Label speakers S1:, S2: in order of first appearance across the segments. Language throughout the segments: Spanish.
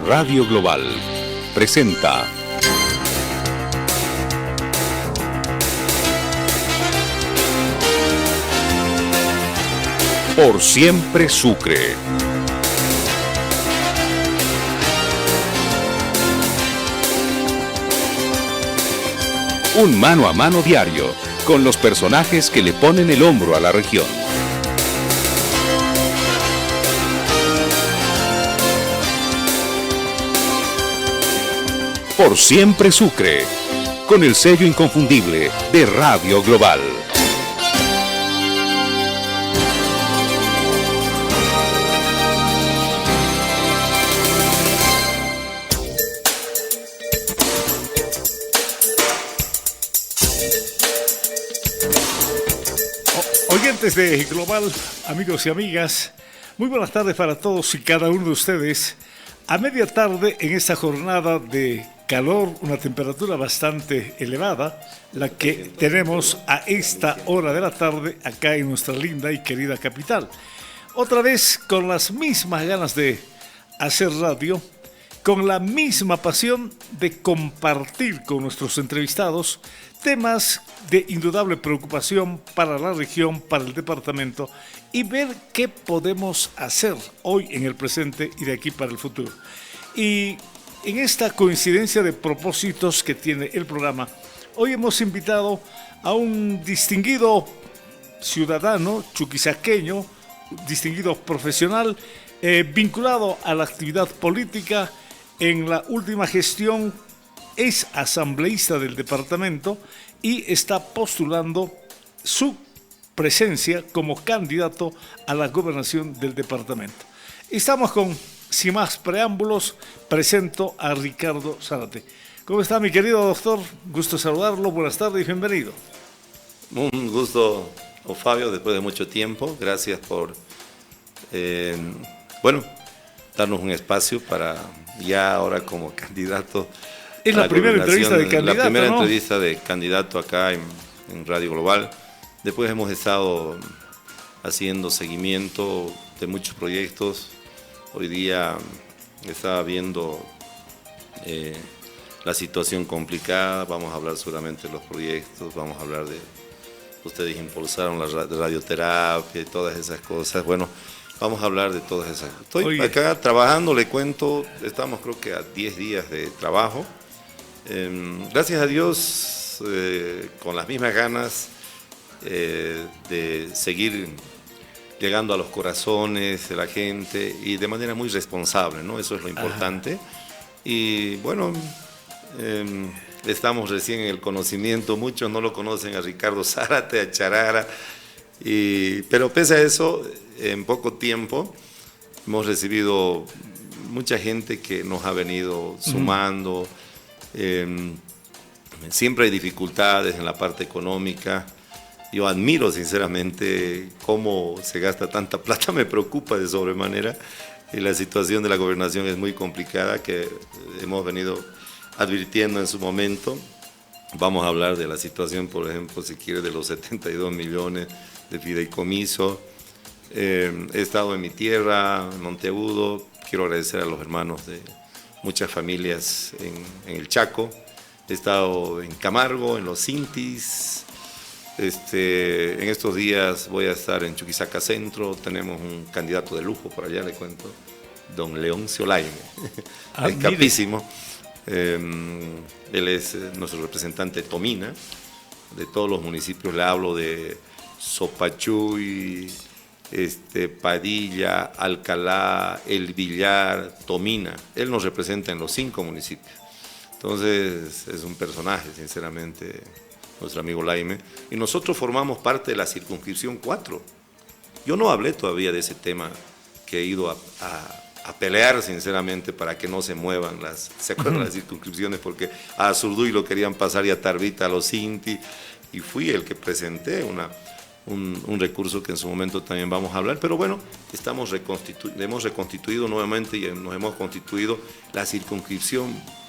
S1: Radio Global presenta Por Siempre Sucre. Un mano a mano diario con los personajes que le ponen el hombro a la región. Por Siempre Sucre, con el sello inconfundible de Radio Global.
S2: Oyentes de Global, amigos y amigas, muy buenas tardes para todos y cada uno de ustedes. A media tarde en esta jornada de calor, una temperatura bastante elevada, la que tenemos a esta hora de la tarde acá en nuestra linda y querida capital. Otra vez con las mismas ganas de hacer radio, con la misma pasión de compartir con nuestros entrevistados temas de indudable preocupación para la región, para el departamento y ver qué podemos hacer hoy en el presente y de aquí para el futuro. Y en esta coincidencia de propósitos que tiene el programa, hoy hemos invitado a un distinguido ciudadano chuquisaqueño, distinguido profesional, vinculado a la actividad política. En la última gestión es asambleísta del departamento y está postulando su presencia como candidato a la gobernación del departamento. Estamos sin más preámbulos, presento a Ricardo Zárate. ¿Cómo está, mi querido doctor? Gusto saludarlo, buenas tardes y bienvenido.
S3: Un gusto, Fabio, después de mucho tiempo. Gracias por, darnos un espacio para ya ahora como candidato.
S2: Es la primera entrevista de candidato,
S3: la primera
S2: ¿no?
S3: entrevista de candidato acá en Radio Global. Después hemos estado haciendo seguimiento de muchos proyectos. Hoy día estaba viendo la situación complicada. Vamos a hablar seguramente de los proyectos, vamos a hablar de... Ustedes impulsaron la radioterapia y todas esas cosas. Bueno, vamos a hablar de todas esas. Estoy acá trabajando, le cuento, estamos creo que a 10 días de trabajo. Gracias a Dios, con las mismas ganas de seguir llegando a los corazones de la gente y de manera muy responsable, ¿no? Eso es lo importante. Ajá. Y bueno, estamos recién en el conocimiento, muchos no lo conocen a Ricardo Zárate, a Charara, pero pese a eso, en poco tiempo hemos recibido mucha gente que nos ha venido sumando. Siempre hay dificultades en la parte económica. Yo admiro sinceramente cómo se gasta tanta plata, me preocupa de sobremanera, y la situación de la gobernación es muy complicada, que hemos venido advirtiendo en su momento. Vamos a hablar de la situación, por ejemplo, si quiere, de los 72 millones de fideicomiso. He estado en mi tierra, en Monteagudo. Quiero agradecer a los hermanos de muchas familias en el Chaco. He estado en Camargo, en los Cintis. En estos días voy a estar en Chuquisaca Centro. Tenemos un candidato de lujo por allá, le cuento, don Leoncio Laime. Es capísimo. Él es nuestro representante de Tomina, de todos los municipios. Le hablo de Sopachuy, Padilla, Alcalá, El Villar, Tomina. Él nos representa en los 5 municipios. Entonces es un personaje, sinceramente, nuestro amigo Laime. Y nosotros formamos parte de la circunscripción 4. Yo no hablé todavía de ese tema que he ido a pelear, sinceramente, para que no se muevan las circunscripciones, porque a Azurduy lo querían pasar y a Tarbita a los Inti, y fui el que presenté un recurso que en su momento también vamos a hablar. Pero bueno, hemos reconstituido nuevamente y nos hemos constituido la circunscripción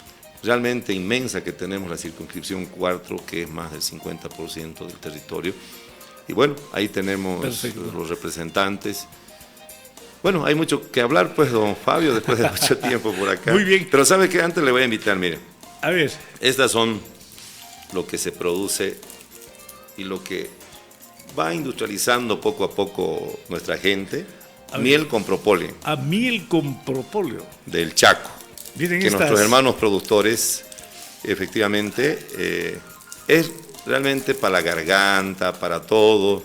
S3: realmente inmensa que tenemos, la circunscripción 4, que es más del 50% del territorio. Y bueno, ahí tenemos los representantes. Bueno, hay mucho que hablar, pues, don Fabio, después de mucho tiempo por acá.
S2: Muy bien.
S3: Pero ¿sabe qué? Antes le voy a invitar, mire.
S2: A ver.
S3: Estas son lo que se produce y lo que va industrializando poco a poco nuestra gente. Miel con propóleo.
S2: A miel con propóleo.
S3: Del Chaco.
S2: Miren
S3: que
S2: estas...
S3: nuestros hermanos productores, efectivamente, es realmente para la garganta, para todo.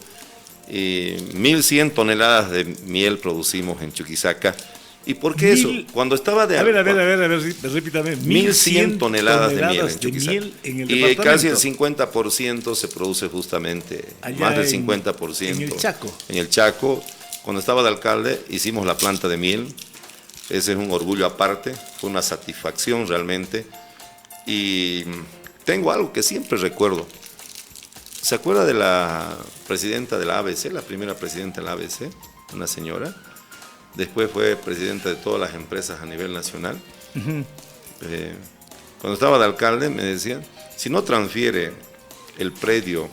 S3: 1.100 toneladas de miel producimos en Chuquisaca. ¿Y por qué eso? Cuando estaba de...
S2: A ver, repítame.
S3: 1.100 toneladas de miel en Chuquisaca.
S2: En el
S3: y casi el 50% se produce justamente,
S2: allá
S3: más del 50%.
S2: En el Chaco.
S3: En el Chaco. Cuando estaba de alcalde, hicimos la planta de miel. Ese es un orgullo aparte, fue una satisfacción realmente. Y tengo algo que siempre recuerdo. ¿Se acuerda de la presidenta de la ABC, la primera presidenta de la ABC, una señora? Después fue presidenta de todas las empresas a nivel nacional. Cuando estaba de alcalde me decían, si no transfiere el predio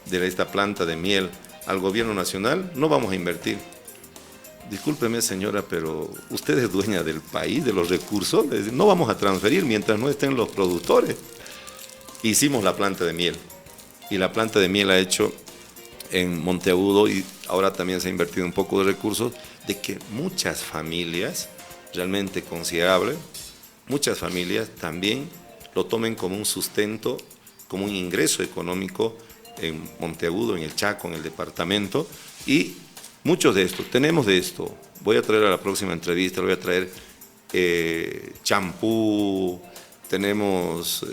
S3: de esta planta de miel al gobierno nacional, no vamos a invertir. Discúlpeme, señora, pero usted es dueña del país, de los recursos. No vamos a transferir mientras no estén los productores. Hicimos la planta de miel. Y la planta de miel ha hecho en Monteagudo, y ahora también se ha invertido un poco de recursos, de que muchas familias, realmente considerables, muchas familias también lo tomen como un sustento, como un ingreso económico en Monteagudo, en el Chaco, en el departamento, y muchos de estos, tenemos de esto. Voy a traer a la próxima entrevista, voy a traer champú, tenemos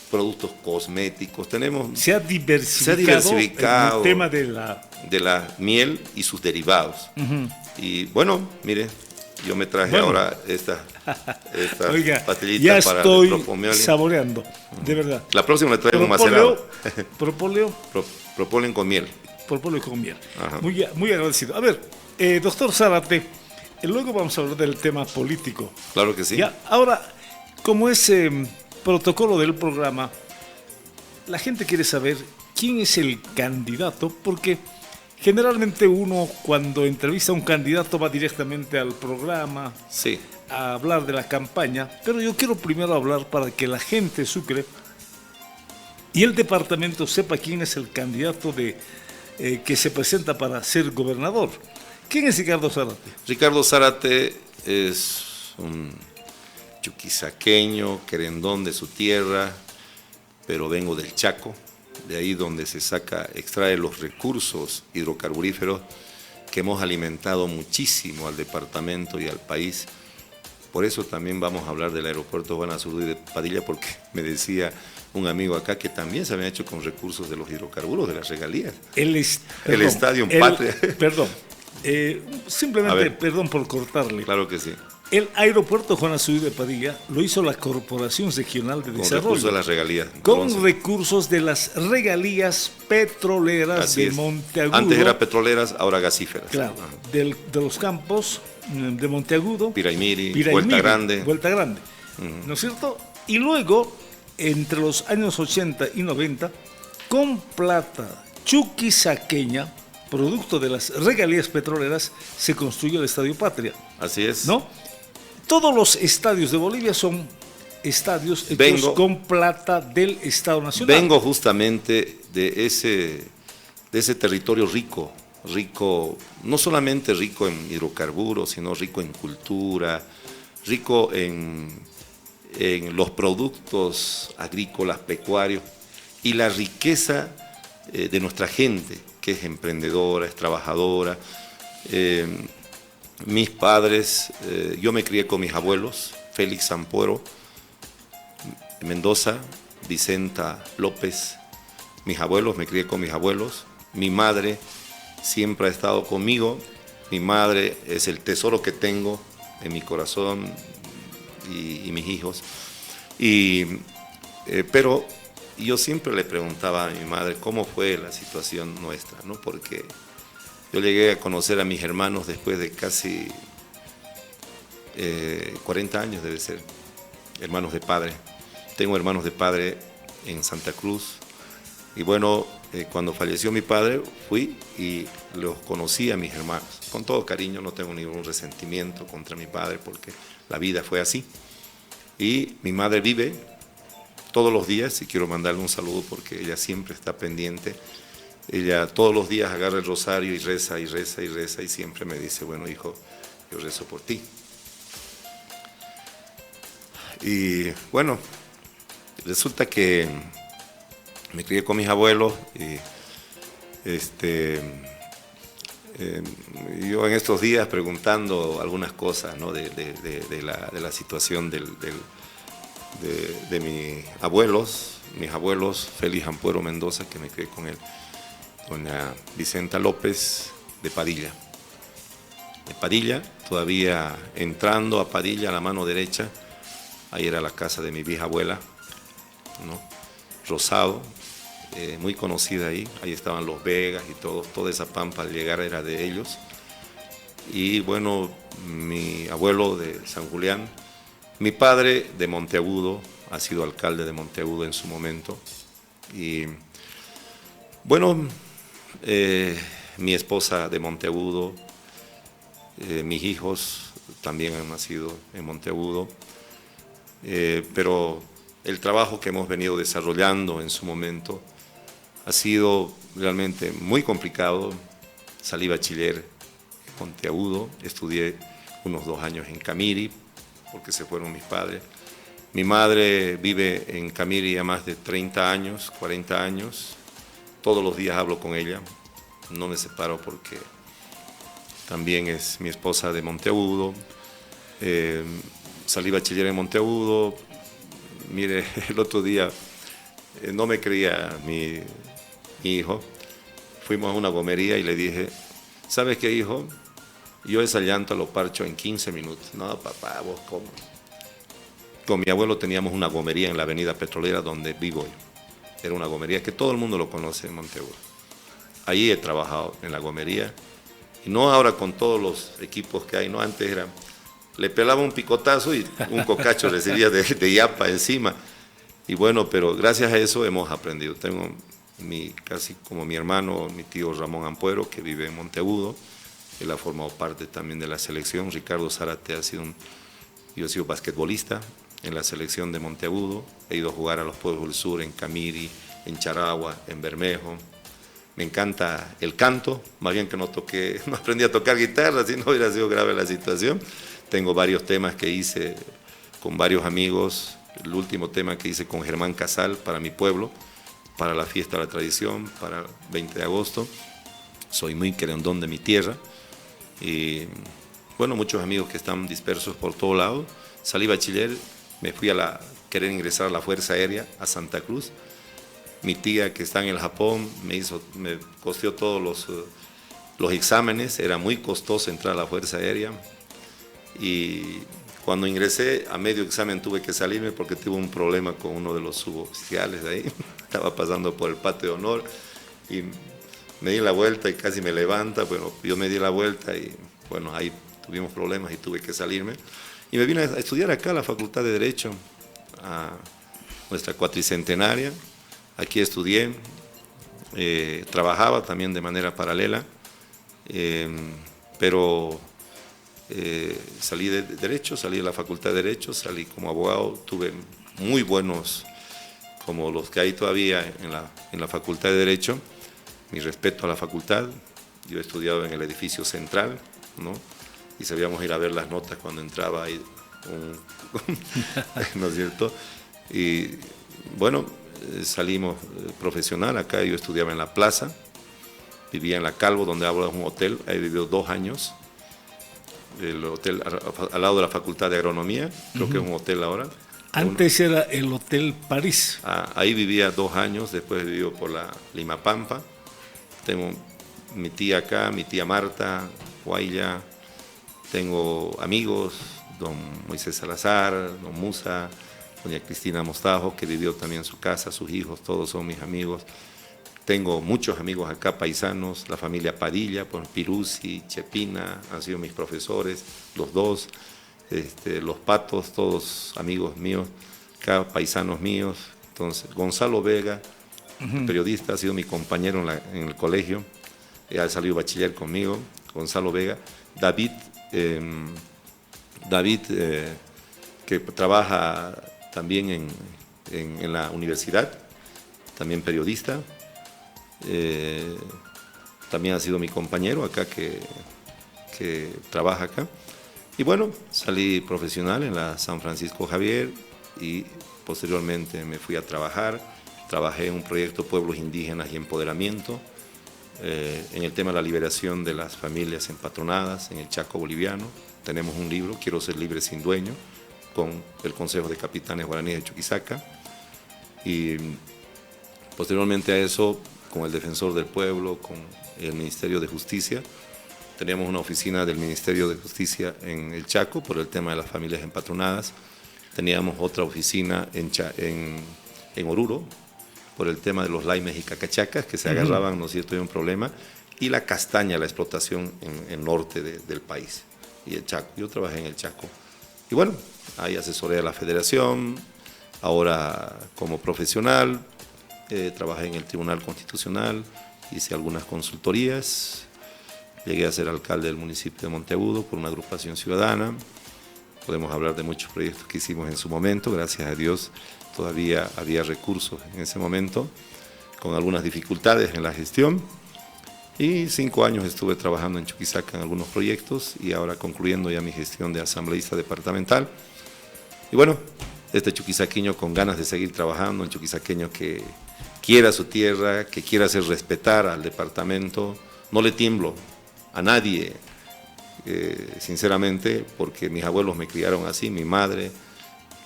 S3: productos cosméticos, tenemos...
S2: Se ha diversificado el tema de
S3: la miel y sus derivados. Y bueno, mire, yo me traje ahora esta
S2: Oiga,
S3: pastillita
S2: ya
S3: para
S2: estoy
S3: el propóleo.
S2: saboreando, de verdad.
S3: La próxima le traigo un macerado.
S2: Propóleo.
S3: Propóleo con miel.
S2: Propóleo con miel. Muy agradecido. A ver, doctor Zárate, luego vamos a hablar del tema político.
S3: Claro que sí.
S2: Ya, ahora, como es protocolo del programa, la gente quiere saber quién es el candidato, porque generalmente uno cuando entrevista a un candidato va directamente al programa,
S3: sí,
S2: a hablar de la campaña, pero yo quiero primero hablar para que la gente de Sucre y el departamento sepa quién es el candidato que se presenta para ser gobernador. ¿Quién es Ricardo Zárate?
S3: Ricardo Zárate es un chuquisaqueño, querendón de su tierra, pero vengo del Chaco, de ahí donde se extrae los recursos hidrocarburíferos que hemos alimentado muchísimo al departamento y al país. Por eso también vamos a hablar del aeropuerto Juan Azurduy de Padilla, porque me decía un amigo acá que también se había hecho con recursos de los hidrocarburos, de las regalías. El Estadio Patria.
S2: Perdón, simplemente perdón por cortarle.
S3: Claro que sí.
S2: El aeropuerto Juan Azurduy de Padilla lo hizo la Corporación Regional de Desarrollo.
S3: Con recursos de las regalías.
S2: Con recursos de las regalías petroleras de Monteagudo.
S3: Antes era petroleras, ahora gasíferas.
S2: Claro, de los campos de Monteagudo.
S3: Piraimiri, Vuelta Grande.
S2: ¿No es cierto? Y luego, entre los años 80 y 90, con plata chuquisaqueña, producto de las regalías petroleras, se construyó el Estadio Patria.
S3: Así es.
S2: ¿No? Todos los estadios de Bolivia son estadios hechos con plata del Estado Nacional.
S3: Vengo justamente de ese territorio rico, no solamente rico en hidrocarburos, sino rico en cultura, rico en los productos agrícolas, pecuarios, y la riqueza de nuestra gente, que es emprendedora, es trabajadora. Mis padres, yo me crié con mis abuelos, Félix Sampuero Mendoza, Vicenta López. Mis abuelos, me crié con mis abuelos. Mi madre siempre ha estado conmigo. Mi madre es el tesoro que tengo en mi corazón y mis hijos. Pero yo siempre le preguntaba a mi madre cómo fue la situación nuestra, ¿no? Porque yo llegué a conocer a mis hermanos después de casi 40 años, debe ser, hermanos de padre. Tengo hermanos de padre en Santa Cruz. Y bueno, Cuando falleció mi padre, fui y los conocí a mis hermanos. Con todo cariño, no tengo ningún resentimiento contra mi padre porque la vida fue así. Y mi madre vive todos los días y quiero mandarle un saludo porque ella siempre está pendiente. Ella todos los días agarra el rosario y reza y reza y reza y siempre me dice, bueno hijo, yo rezo por ti. Y bueno, resulta que me crié con mis abuelos y yo en estos días preguntando algunas cosas, ¿no? de la situación de mis abuelos, Félix Ampuero Mendoza, que me crié con él, doña Vicenta López de Padilla. De Padilla, todavía entrando a Padilla a la mano derecha, ahí era la casa de mi vieja abuela, ¿no? Rosado, muy conocida ahí estaban los Vegas y toda esa pampa al llegar era de ellos. Y bueno, mi abuelo de San Julián, mi padre de Monteagudo, ha sido alcalde de Monteagudo en su momento. Y bueno, mi esposa de Monteagudo, mis hijos también han nacido en Monteagudo, pero el trabajo que hemos venido desarrollando en su momento ha sido realmente muy complicado. Salí bachiller en Monteagudo, estudié unos 2 años en Camiri, porque se fueron mis padres. Mi madre vive en Camiri ya más de 30 años, 40 años. Todos los días hablo con ella, no me separo porque también es mi esposa de Monteagudo. Salí bachiller en Monteagudo. Mire, el otro día no me creía mi hijo. Fuimos a una gomería y le dije, ¿sabes qué, hijo? Yo esa llanta lo parcho en 15 minutos. No, papá, ¿vos cómo? Con mi abuelo teníamos una gomería en la avenida Petrolera donde vivo yo. Era una gomería que todo el mundo lo conoce en Monteagudo. Ahí he trabajado en la gomería. Y no ahora con todos los equipos que hay, no, antes era... Le pelaba un picotazo y un cocacho recibía de yapa encima. Y bueno, pero gracias a eso hemos aprendido. Tengo casi como mi hermano, mi tío Ramón Ampuero, que vive en Monteagudo. Él ha formado parte también de la selección. Ricardo Zárate yo he sido basquetbolista en la selección de Monteagudo. He ido a jugar a los pueblos del sur, en Camiri, en Charagua, en Bermejo. Me encanta el canto, más bien que no aprendí a tocar guitarra, si no hubiera sido grave la situación. Tengo varios temas que hice con varios amigos. El último tema que hice con Germán Casal para mi pueblo, para la fiesta de la tradición, para el 20 de agosto. Soy muy querendón de mi tierra. Y bueno, muchos amigos que están dispersos por todo lado. Salí bachiller, me fui querer ingresar a la Fuerza Aérea, a Santa Cruz. Mi tía que está en el Japón me costeó todos los exámenes. Era muy costoso entrar a la Fuerza Aérea. Y cuando ingresé, a medio examen tuve que salirme porque tuve un problema con uno de los suboficiales de ahí. Estaba pasando por el patio de honor y me di la vuelta y casi me levanta. Bueno, yo me di la vuelta y bueno, ahí tuvimos problemas y tuve que salirme. Y me vine a estudiar acá a la Facultad de Derecho, a nuestra cuatricentenaria. Aquí estudié, trabajaba también de manera paralela, pero salí de Derecho, salí de la Facultad de Derecho, salí como abogado, tuve muy buenos, como los que hay todavía en la Facultad de Derecho. Mi respeto a la facultad. Yo he estudiado en el edificio central, ¿no? Y sabíamos ir a ver las notas cuando entraba ahí, ¿no es cierto? Y bueno, salimos profesional. Acá yo estudiaba en la Plaza, vivía en la Calvo, donde hablo de un hotel, ahí vivió 2 años. El hotel al lado de la Facultad de Agronomía, creo que es un hotel ahora.
S2: Antes era el Hotel París.
S3: Ahí vivía 2 años, después vivió por la Limapampa. Tengo mi tía acá, mi tía Marta, Guaya. Tengo amigos, don Moisés Salazar, don Musa, doña Cristina Mostajo, que vivió también en su casa, sus hijos, todos son mis amigos. Tengo muchos amigos acá, paisanos, la familia Padilla, pues Piruzzi, Chepina, han sido mis profesores, los dos, los Patos, todos amigos míos, acá paisanos míos. Entonces, Gonzalo Vega, periodista, ha sido mi compañero en el colegio, ha salido bachiller conmigo, Gonzalo Vega. David, que trabaja también en la universidad, también periodista, también ha sido mi compañero acá que trabaja acá. Y bueno, salí profesional en la San Francisco Javier y posteriormente me fui a trabajar. Trabajé en un proyecto Pueblos Indígenas y Empoderamiento, en el tema de la liberación de las familias empadronadas en el Chaco boliviano. Tenemos un libro, Quiero ser libre sin dueño, con el Consejo de Capitanes Guaraníes de Chuquisaca. Y posteriormente a eso, con el Defensor del Pueblo, con el Ministerio de Justicia, teníamos una oficina del Ministerio de Justicia en el Chaco por el tema de las familias empadronadas. Teníamos otra oficina en Oruro por el tema de los laimes y cacachacas que se agarraban, ¿no es cierto?, de un problema, y la castaña, la explotación en el norte del país, y el Chaco. Yo trabajé en el Chaco. Y bueno, ahí asesoré a la federación, ahora como profesional, trabajé en el Tribunal Constitucional, hice algunas consultorías, llegué a ser alcalde del municipio de Monteagudo por una agrupación ciudadana. Podemos hablar de muchos proyectos que hicimos en su momento, gracias a Dios todavía había recursos en ese momento, con algunas dificultades en la gestión. Y 5 años estuve trabajando en Chuquisaca en algunos proyectos y ahora concluyendo ya mi gestión de asambleísta departamental. Y bueno, este chuquisaqueño con ganas de seguir trabajando, un chuquisaqueño que quiera su tierra, que quiera hacer respetar al departamento. No le tiemblo a nadie, sinceramente, porque mis abuelos me criaron así, mi madre,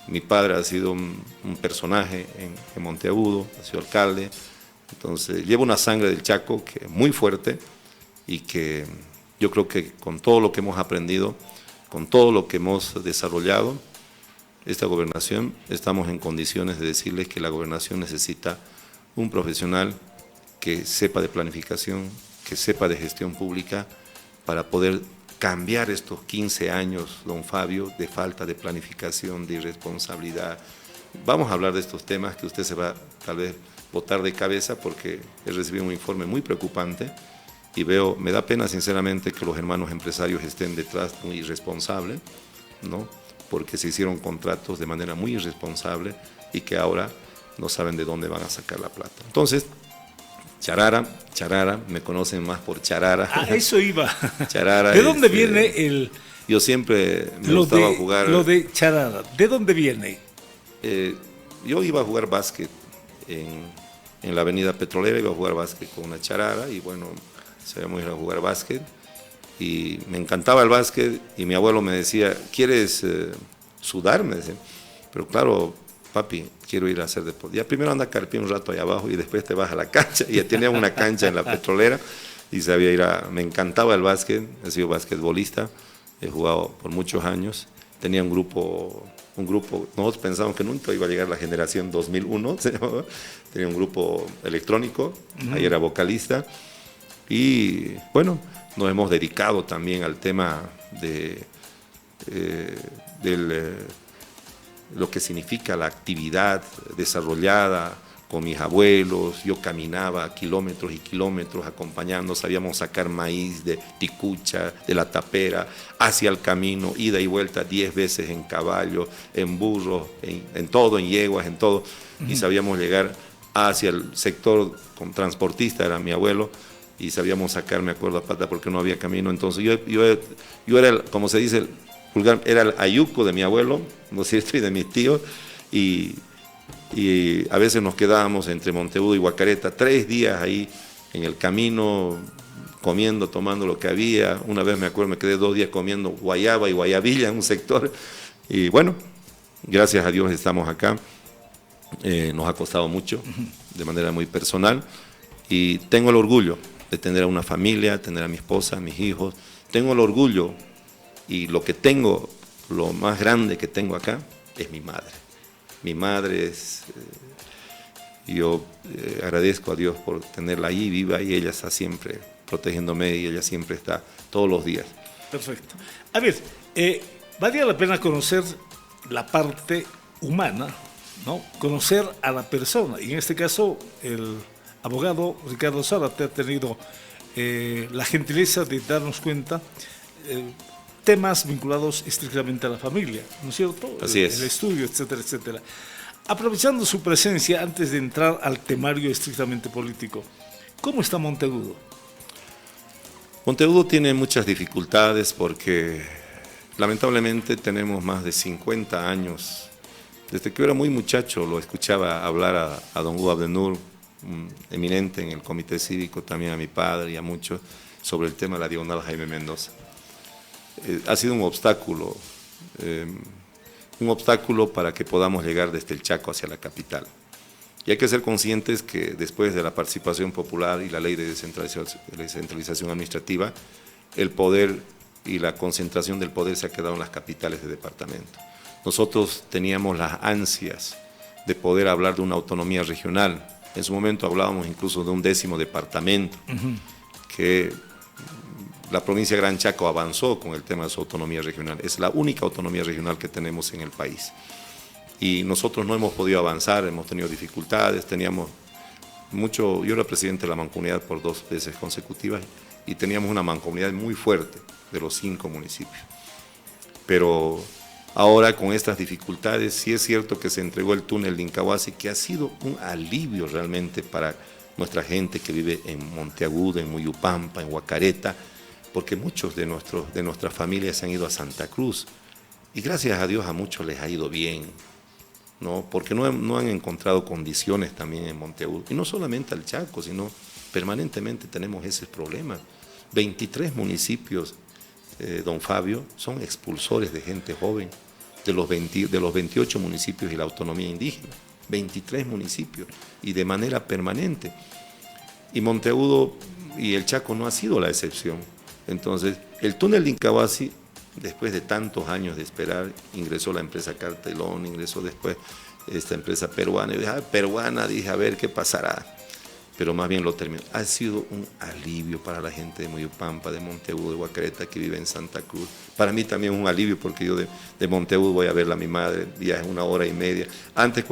S3: mi padre ha sido un personaje en Monteagudo, ha sido alcalde. Entonces llevo una sangre del Chaco que es muy fuerte y que yo creo que con todo lo que hemos aprendido, con todo lo que hemos desarrollado, esta gobernación, estamos en condiciones de decirles que la gobernación necesita un profesional que sepa de planificación, que sepa de gestión pública para poder cambiar estos 15 años, don Fabio, de falta de planificación, de irresponsabilidad. Vamos a hablar de estos temas que usted se va tal vez botar de cabeza porque he recibido un informe muy preocupante y me da pena sinceramente que los hermanos empresarios estén detrás de un irresponsable, ¿no? Porque se hicieron contratos de manera muy irresponsable y que ahora no saben de dónde van a sacar la plata. Entonces, Charara, me conocen más por Charara.
S2: Ah, eso iba.
S3: Charara.
S2: ¿De dónde viene el...?
S3: Yo siempre me gustaba jugar...
S2: Lo de Charara, ¿de dónde viene?
S3: Yo iba a jugar básquet en la avenida Petrolera, iba a jugar básquet con una Charara y bueno, sabíamos ir a jugar básquet y me encantaba el básquet y mi abuelo me decía, ¿quieres sudar? Me decía, pero claro, papi, quiero ir a hacer deporte. Ya primero anda a carpir un rato allá abajo y después te vas a la cancha. Y ya tenía una cancha en la Petrolera y sabía me encantaba el básquet, he sido basquetbolista, he jugado por muchos años. Tenía un grupo, nosotros pensábamos que nunca iba a llegar la generación 2001, se llamaba. Tenía un grupo electrónico, ahí era vocalista. Y bueno, nos hemos dedicado también al tema lo que significa la actividad desarrollada con mis abuelos. Yo caminaba kilómetros y kilómetros acompañando, sabíamos sacar maíz de Ticucha, de la Tapera, hacia el camino, ida y vuelta 10 veces en caballo, en burro, en todo, en yeguas, en todo, y sabíamos llegar hacia el sector con transportista, era mi abuelo, y sabíamos sacar, me acuerdo, a pata porque no había camino. Entonces yo era, como se dice, era el ayuco de mi abuelo, ¿no es cierto?, y de mis tíos, y a veces nos quedábamos entre Monteagudo y Guacareta 3 días ahí en el camino, comiendo, tomando lo que había. Una vez me acuerdo, me quedé 2 días comiendo guayaba y guayabilla en un sector, y bueno, gracias a Dios estamos acá. Nos ha costado mucho, de manera muy personal, y tengo el orgullo de tener a una familia, tener a mi esposa, a mis hijos. Tengo el orgullo y lo que tengo, lo más grande que tengo acá es mi madre. Mi madre es, yo agradezco a Dios por tenerla ahí viva y ella está siempre protegiéndome y ella siempre está todos los días.
S2: Perfecto. A ver, valía la pena conocer la parte humana, ¿no? Conocer a la persona, y en este caso el abogado Ricardo Zárate ha tenido la gentileza de darnos cuenta temas vinculados estrictamente a la familia, ¿no es cierto?
S3: Así es.
S2: El estudio, etcétera, etcétera. Aprovechando su presencia, antes de entrar al temario estrictamente político, ¿cómo está Monteagudo?
S3: Monteagudo tiene muchas dificultades porque lamentablemente tenemos más de 50 años. Desde que yo era muy muchacho lo escuchaba hablar a don Hugo Abdenur, un eminente en el comité cívico, también a mi padre y a muchos, sobre el tema de la diagonal Jaime Mendoza. Ha sido un obstáculo para que podamos llegar desde el Chaco hacia la capital. Y hay que ser conscientes que después de la participación popular y la ley de descentralización administrativa, el poder y la concentración del poder se ha quedado en las capitales de departamento. Nosotros teníamos las ansias de poder hablar de una autonomía regional. En su momento hablábamos incluso de un 10º departamento, que la provincia de Gran Chaco avanzó con el tema de su autonomía regional. Es la única autonomía regional que tenemos en el país. Y nosotros no hemos podido avanzar, hemos tenido dificultades, teníamos mucho. Yo era presidente de la mancomunidad por 2 veces consecutivas y teníamos una mancomunidad muy fuerte de los 5 municipios. Pero ahora con estas dificultades, sí es cierto que se entregó el túnel de Incahuasi, que ha sido un alivio realmente para nuestra gente que vive en Monteagudo, en Muyupampa, en Huacareta, porque muchos de nuestras familias se han ido a Santa Cruz y gracias a Dios a muchos les ha ido bien, ¿no? Porque no han encontrado condiciones también en Monteagudo, y no solamente al Chaco, sino permanentemente tenemos ese problema. 23 municipios, don Fabio, son expulsores de gente joven, de los 28 municipios y la autonomía indígena, 23 municipios, y de manera permanente. Y Monteagudo y el Chaco no ha sido la excepción. Entonces, el túnel de Incahuasi, después de tantos años de esperar, ingresó la empresa Cartelón, ingresó después esta empresa peruana, y dije, a ver qué pasará. Pero más bien lo terminó. Ha sido un alivio para la gente de Muyupampa, de Monteagudo, de Huacareta, que vive en Santa Cruz. Para mí también es un alivio, porque yo de Monteagudo voy a verla a mi madre, viaje 1 hora y media. Antes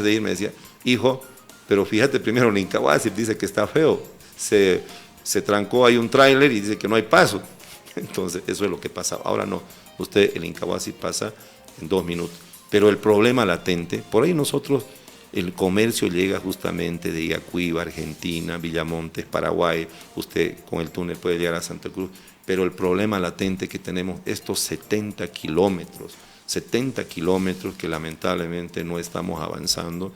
S3: de ir me decía, hijo, pero fíjate primero en Incahuasi, dice que está feo. Se trancó ahí un tráiler y dice que no hay paso. Entonces, eso es lo que pasa. Ahora no, el Incahuasi pasa en 2 minutos. Pero el problema latente, por ahí nosotros, el comercio llega justamente de Iacuiba, Argentina, Villamontes, Paraguay, usted con el túnel puede llegar a Santa Cruz, pero el problema latente que tenemos, estos 70 kilómetros que lamentablemente no estamos avanzando,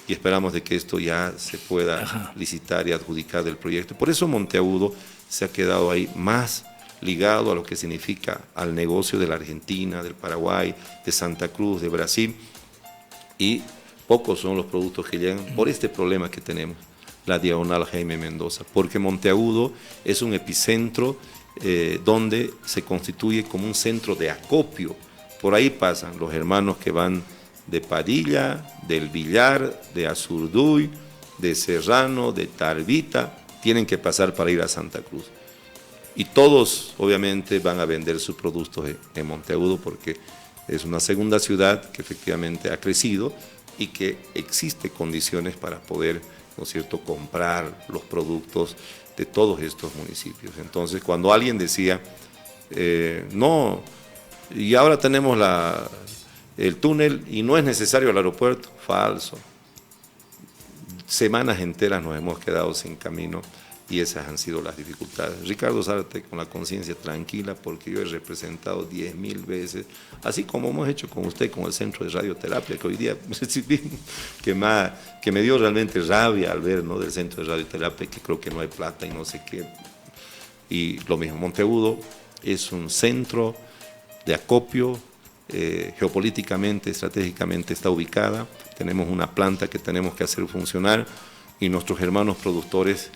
S3: y esperamos de que esto ya se pueda licitar y adjudicar del proyecto. Por eso Monteagudo se ha quedado ahí más ligado a lo que significa al negocio de la Argentina, del Paraguay, de Santa Cruz, de Brasil, y pocos son los productos que llegan por este problema que tenemos, la diagonal Jaime Mendoza, porque Monteagudo es un epicentro donde se constituye como un centro de acopio. Por ahí pasan los hermanos que van de Padilla, del Villar, de Azurduy, de Serrano, de Tarbita, tienen que pasar para ir a Santa Cruz. Y todos, obviamente, van a vender sus productos en Monteagudo, porque es una segunda ciudad que efectivamente ha crecido y que existe condiciones para poder, ¿no es cierto?, comprar los productos de todos estos municipios. Entonces, cuando alguien decía, no, y ahora tenemos el túnel y no es necesario el aeropuerto, falso. Semanas enteras nos hemos quedado sin camino y esas han sido las dificultades. Ricardo Zárate con la conciencia tranquila, porque yo he representado 10.000 veces, así como hemos hecho con usted, con el Centro de Radioterapia, que hoy día recibí, que me dio realmente rabia al ver, ¿no?, del Centro de Radioterapia, que creo que no hay plata y no sé qué. Y lo mismo, Monteagudo es un centro de acopio, geopolíticamente, estratégicamente está ubicada, tenemos una planta que tenemos que hacer funcionar, y nuestros hermanos productores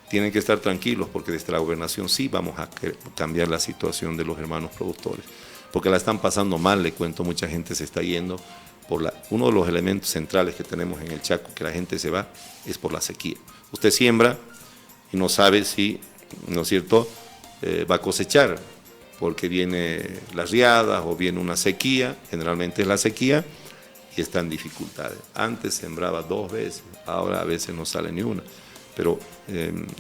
S3: tienen que estar tranquilos, porque desde la gobernación sí vamos a cambiar la situación de los hermanos productores, porque la están pasando mal, le cuento, mucha gente se está yendo por uno de los elementos centrales que tenemos en el Chaco, que la gente se va, es por la sequía. Usted siembra y no sabe si, ¿no es cierto?, va a cosechar, porque viene las riadas o viene una sequía, generalmente es la sequía, y está en dificultades. Antes sembraba 2 veces, ahora a veces no sale ni una. pero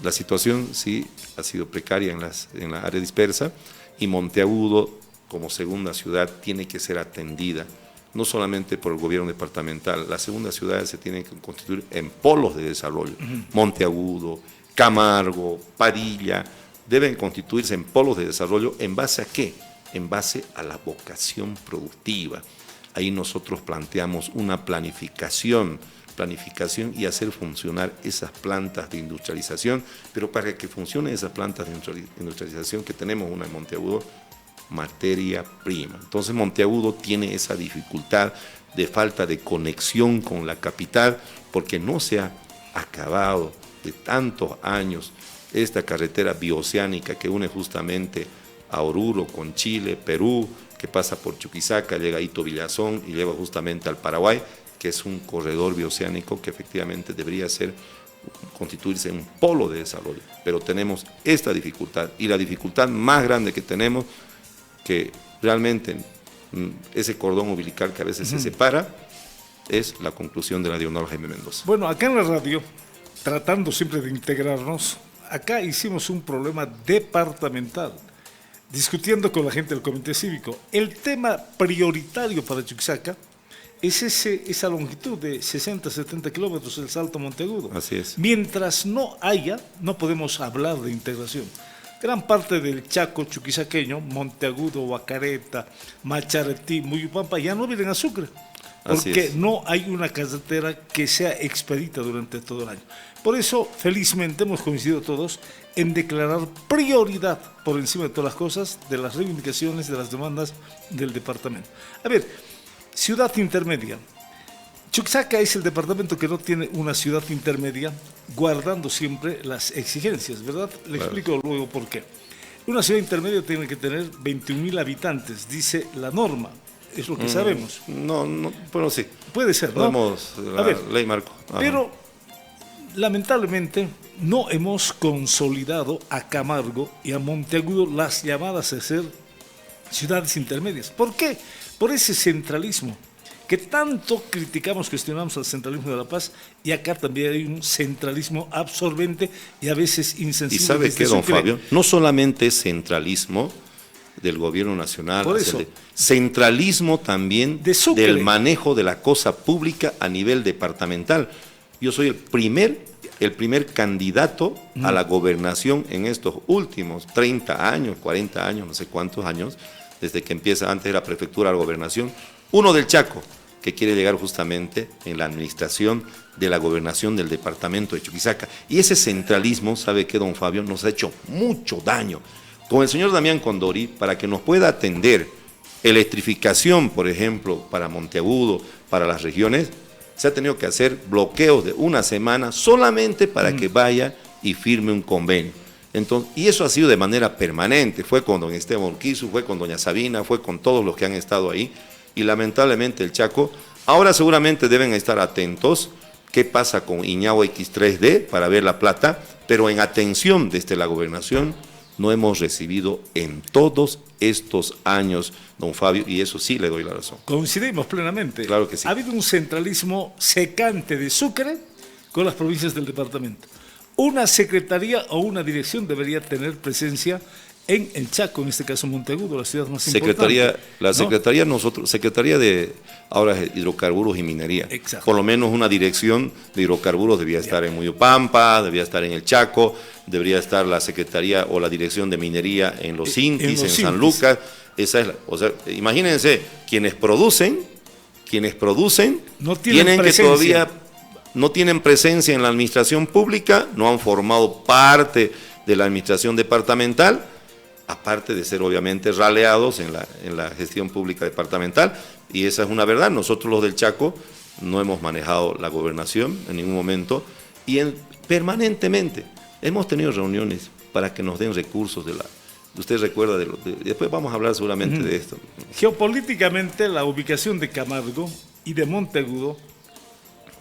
S3: la situación sí ha sido precaria en la área dispersa, y Monteagudo, como segunda ciudad, tiene que ser atendida, no solamente por el gobierno departamental. Las segundas ciudades se tienen que constituir en polos de desarrollo. Monteagudo, Camargo, Padilla, deben constituirse en polos de desarrollo. ¿En base a qué? En base a la vocación productiva. Ahí nosotros planteamos una planificación y hacer funcionar esas plantas de industrialización, pero para que funcionen esas plantas de industrialización, que tenemos una en Monteagudo, materia prima. Entonces Monteagudo tiene esa dificultad de falta de conexión con la capital, porque no se ha acabado de tantos años esta carretera bioceánica que une justamente a Oruro con Chile, Perú, que pasa por Chuquisaca, llega a Ito Villazón y lleva justamente al Paraguay, que es un corredor bioceánico que efectivamente debería constituirse en un polo de desarrollo. Pero tenemos esta dificultad, y la dificultad más grande que tenemos, que realmente ese cordón umbilical que a veces se separa, es la conclusión de la diagonal Jaime Mendoza.
S2: Bueno, acá en la radio, tratando siempre de integrarnos, acá hicimos un problema departamental, discutiendo con la gente del Comité Cívico. El tema prioritario para Chuquisaca es esa longitud de 60-70 kilómetros, el Salto Monteagudo.
S3: Así es.
S2: Mientras no haya, no podemos hablar de integración. Gran parte del Chaco chuquisaqueño, Monteagudo, Huacareta, Macharetí, Muyupampa, ya no viven a Sucre, porque no hay una carretera que sea expedita durante todo el año. Por eso, felizmente, hemos coincidido todos en declarar prioridad por encima de todas las cosas de las reivindicaciones, de las demandas del departamento. A ver, ciudad intermedia. Chuquisaca es el departamento que no tiene una ciudad intermedia, guardando siempre las exigencias, ¿verdad? Le explico luego por qué. Una ciudad intermedia tiene que tener 21.000 habitantes, dice la norma, es lo que sabemos.
S3: No, bueno, sí.
S2: Puede ser, ¿no?
S3: Podemos, ley marco. Ajá.
S2: Pero, lamentablemente, no hemos consolidado a Camargo y a Monteagudo las llamadas a ser ciudades intermedias. ¿Por qué? Por ese centralismo que tanto criticamos, cuestionamos al centralismo de La Paz, y acá también hay un centralismo absorbente y a veces insensible.
S3: ¿Y sabe qué, don Fabio? No solamente es centralismo del gobierno nacional, centralismo también del manejo de la cosa pública a nivel departamental. Yo soy el primer candidato a la gobernación en estos últimos 30 años, 40 años, no sé cuántos años, desde que empieza, antes era prefectura, la gobernación, uno del Chaco, que quiere llegar justamente en la administración de la gobernación del departamento de Chuquisaca. Y ese centralismo, ¿sabe qué, don Fabio? Nos ha hecho mucho daño. Con el señor Damián Condori, para que nos pueda atender electrificación, por ejemplo, para Monteagudo, para las regiones, se ha tenido que hacer bloqueos de una semana solamente para que vaya y firme un convenio. Entonces, y eso ha sido de manera permanente, fue con don Esteban Urquizu, fue con doña Sabina, fue con todos los que han estado ahí, y lamentablemente el Chaco, ahora seguramente deben estar atentos qué pasa con Iñahua X3D para ver la plata, pero en atención desde la gobernación no hemos recibido en todos estos años, don Fabio, y eso sí le doy la razón.
S2: Coincidimos plenamente.
S3: Claro que sí.
S2: Ha habido un centralismo secante de Sucre con las provincias del departamento. Una secretaría o una dirección debería tener presencia en el Chaco, en este caso Monteagudo, la ciudad más importante.
S3: Secretaría de ahora Hidrocarburos y Minería.
S2: Exacto.
S3: Por lo menos una dirección de hidrocarburos debía estar en Muyupampa, debía estar en el Chaco, debería estar la Secretaría o la Dirección de Minería en Los Intis, en San Lucas. Esa es imagínense, quienes producen
S2: no tienen
S3: que todavía no tienen presencia en la administración pública, no han formado parte de la administración departamental, aparte de ser obviamente raleados en la gestión pública departamental, y esa es una verdad. Nosotros los del Chaco no hemos manejado la gobernación en ningún momento, y permanentemente hemos tenido reuniones para que nos den recursos usted recuerda después vamos a hablar seguramente de esto.
S2: Geopolíticamente, la ubicación de Camargo y de Monteagudo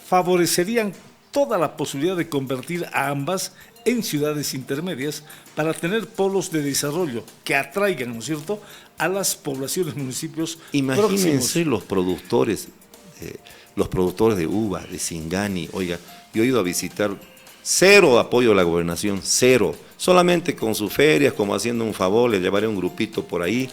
S2: favorecerían toda la posibilidad de convertir a ambas en ciudades intermedias para tener polos de desarrollo que atraigan, ¿no es cierto?, a las poblaciones, municipios
S3: Imagínense
S2: próximos.
S3: los productores de uva, de Singani. Oiga, yo he ido a visitar Cero apoyo a la gobernación, cero. Solamente con sus ferias, como haciendo un favor, le llevaré un grupito por ahí,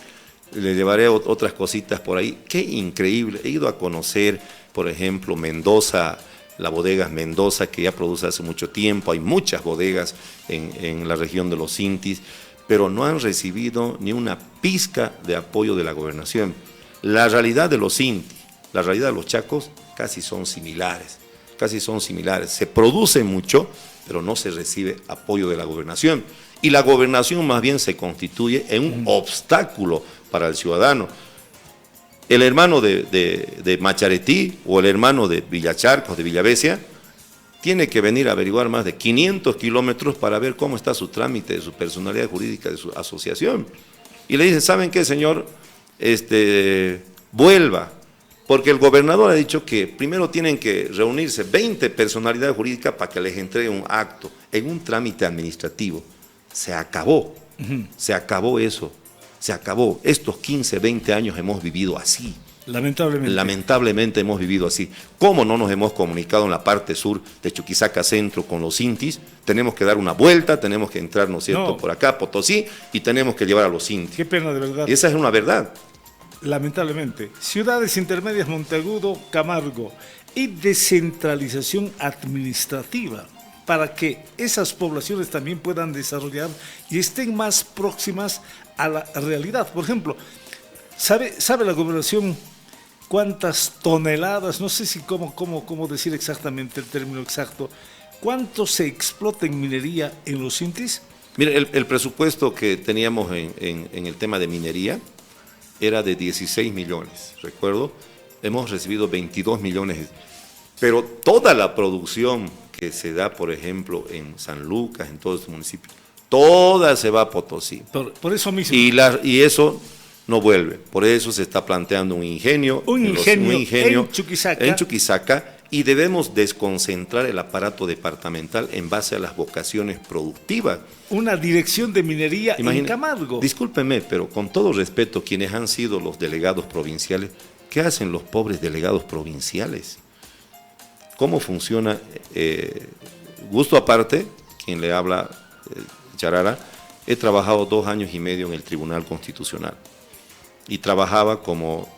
S3: le llevaré otras cositas por ahí. Qué increíble. He ido a conocer, por ejemplo, Mendoza, la bodega Mendoza, que ya produce hace mucho tiempo. Hay muchas bodegas en la región de los Intis, pero no han recibido ni una pizca de apoyo de la gobernación. La realidad de los Intis, la realidad de los Chacos, casi son similares. Se produce mucho, pero no se recibe apoyo de la gobernación. Y la gobernación más bien se constituye en un obstáculo para el ciudadano. El hermano de Macharetí o el hermano de Villacharcos, de Villavesia, tiene que venir a averiguar más de 500 kilómetros para ver cómo está su trámite de su personalidad jurídica de su asociación. Y le dicen, ¿saben qué, señor? Vuelva. Porque el gobernador ha dicho que primero tienen que reunirse 20 personalidades jurídicas para que les entregue un acto en un trámite administrativo. Se acabó eso, se acabó. Estos 15, 20 años hemos vivido así. Lamentablemente hemos vivido así. ¿Cómo no nos hemos comunicado en la parte sur de Chuquisaca Centro con los Intis? Tenemos que dar una vuelta, tenemos que entrar, ¿no es cierto?, por acá, Potosí, y tenemos que llevar a los Intis.
S2: Qué pena, de verdad.
S3: Y esa es una verdad.
S2: Lamentablemente. Ciudades intermedias, Monteagudo, Camargo, y descentralización administrativa para que esas poblaciones también puedan desarrollar y estén más próximas a la realidad. Por ejemplo, ¿sabe la gobernación cuántas toneladas, no sé si cómo decir exactamente el término exacto, cuánto se explota en minería en los Intis?
S3: Mire, el presupuesto que teníamos en el tema de minería era de 16 millones, recuerdo, hemos recibido 22 millones, pero toda la producción que se da, por ejemplo, en San Lucas, en todos estos municipios, toda se va a Potosí.
S2: Por eso mismo.
S3: Y eso no vuelve, por eso se está planteando un ingenio
S2: en
S3: Chuquisaca, y debemos desconcentrar el aparato departamental en base a las vocaciones productivas.
S2: Una dirección de minería en Camargo.
S3: Discúlpeme, pero con todo respeto, quienes han sido los delegados provinciales, ¿qué hacen los pobres delegados provinciales? ¿Cómo funciona? Gusto aparte, quien le habla, Charara, he trabajado 2 años y medio en el Tribunal Constitucional y trabajaba como...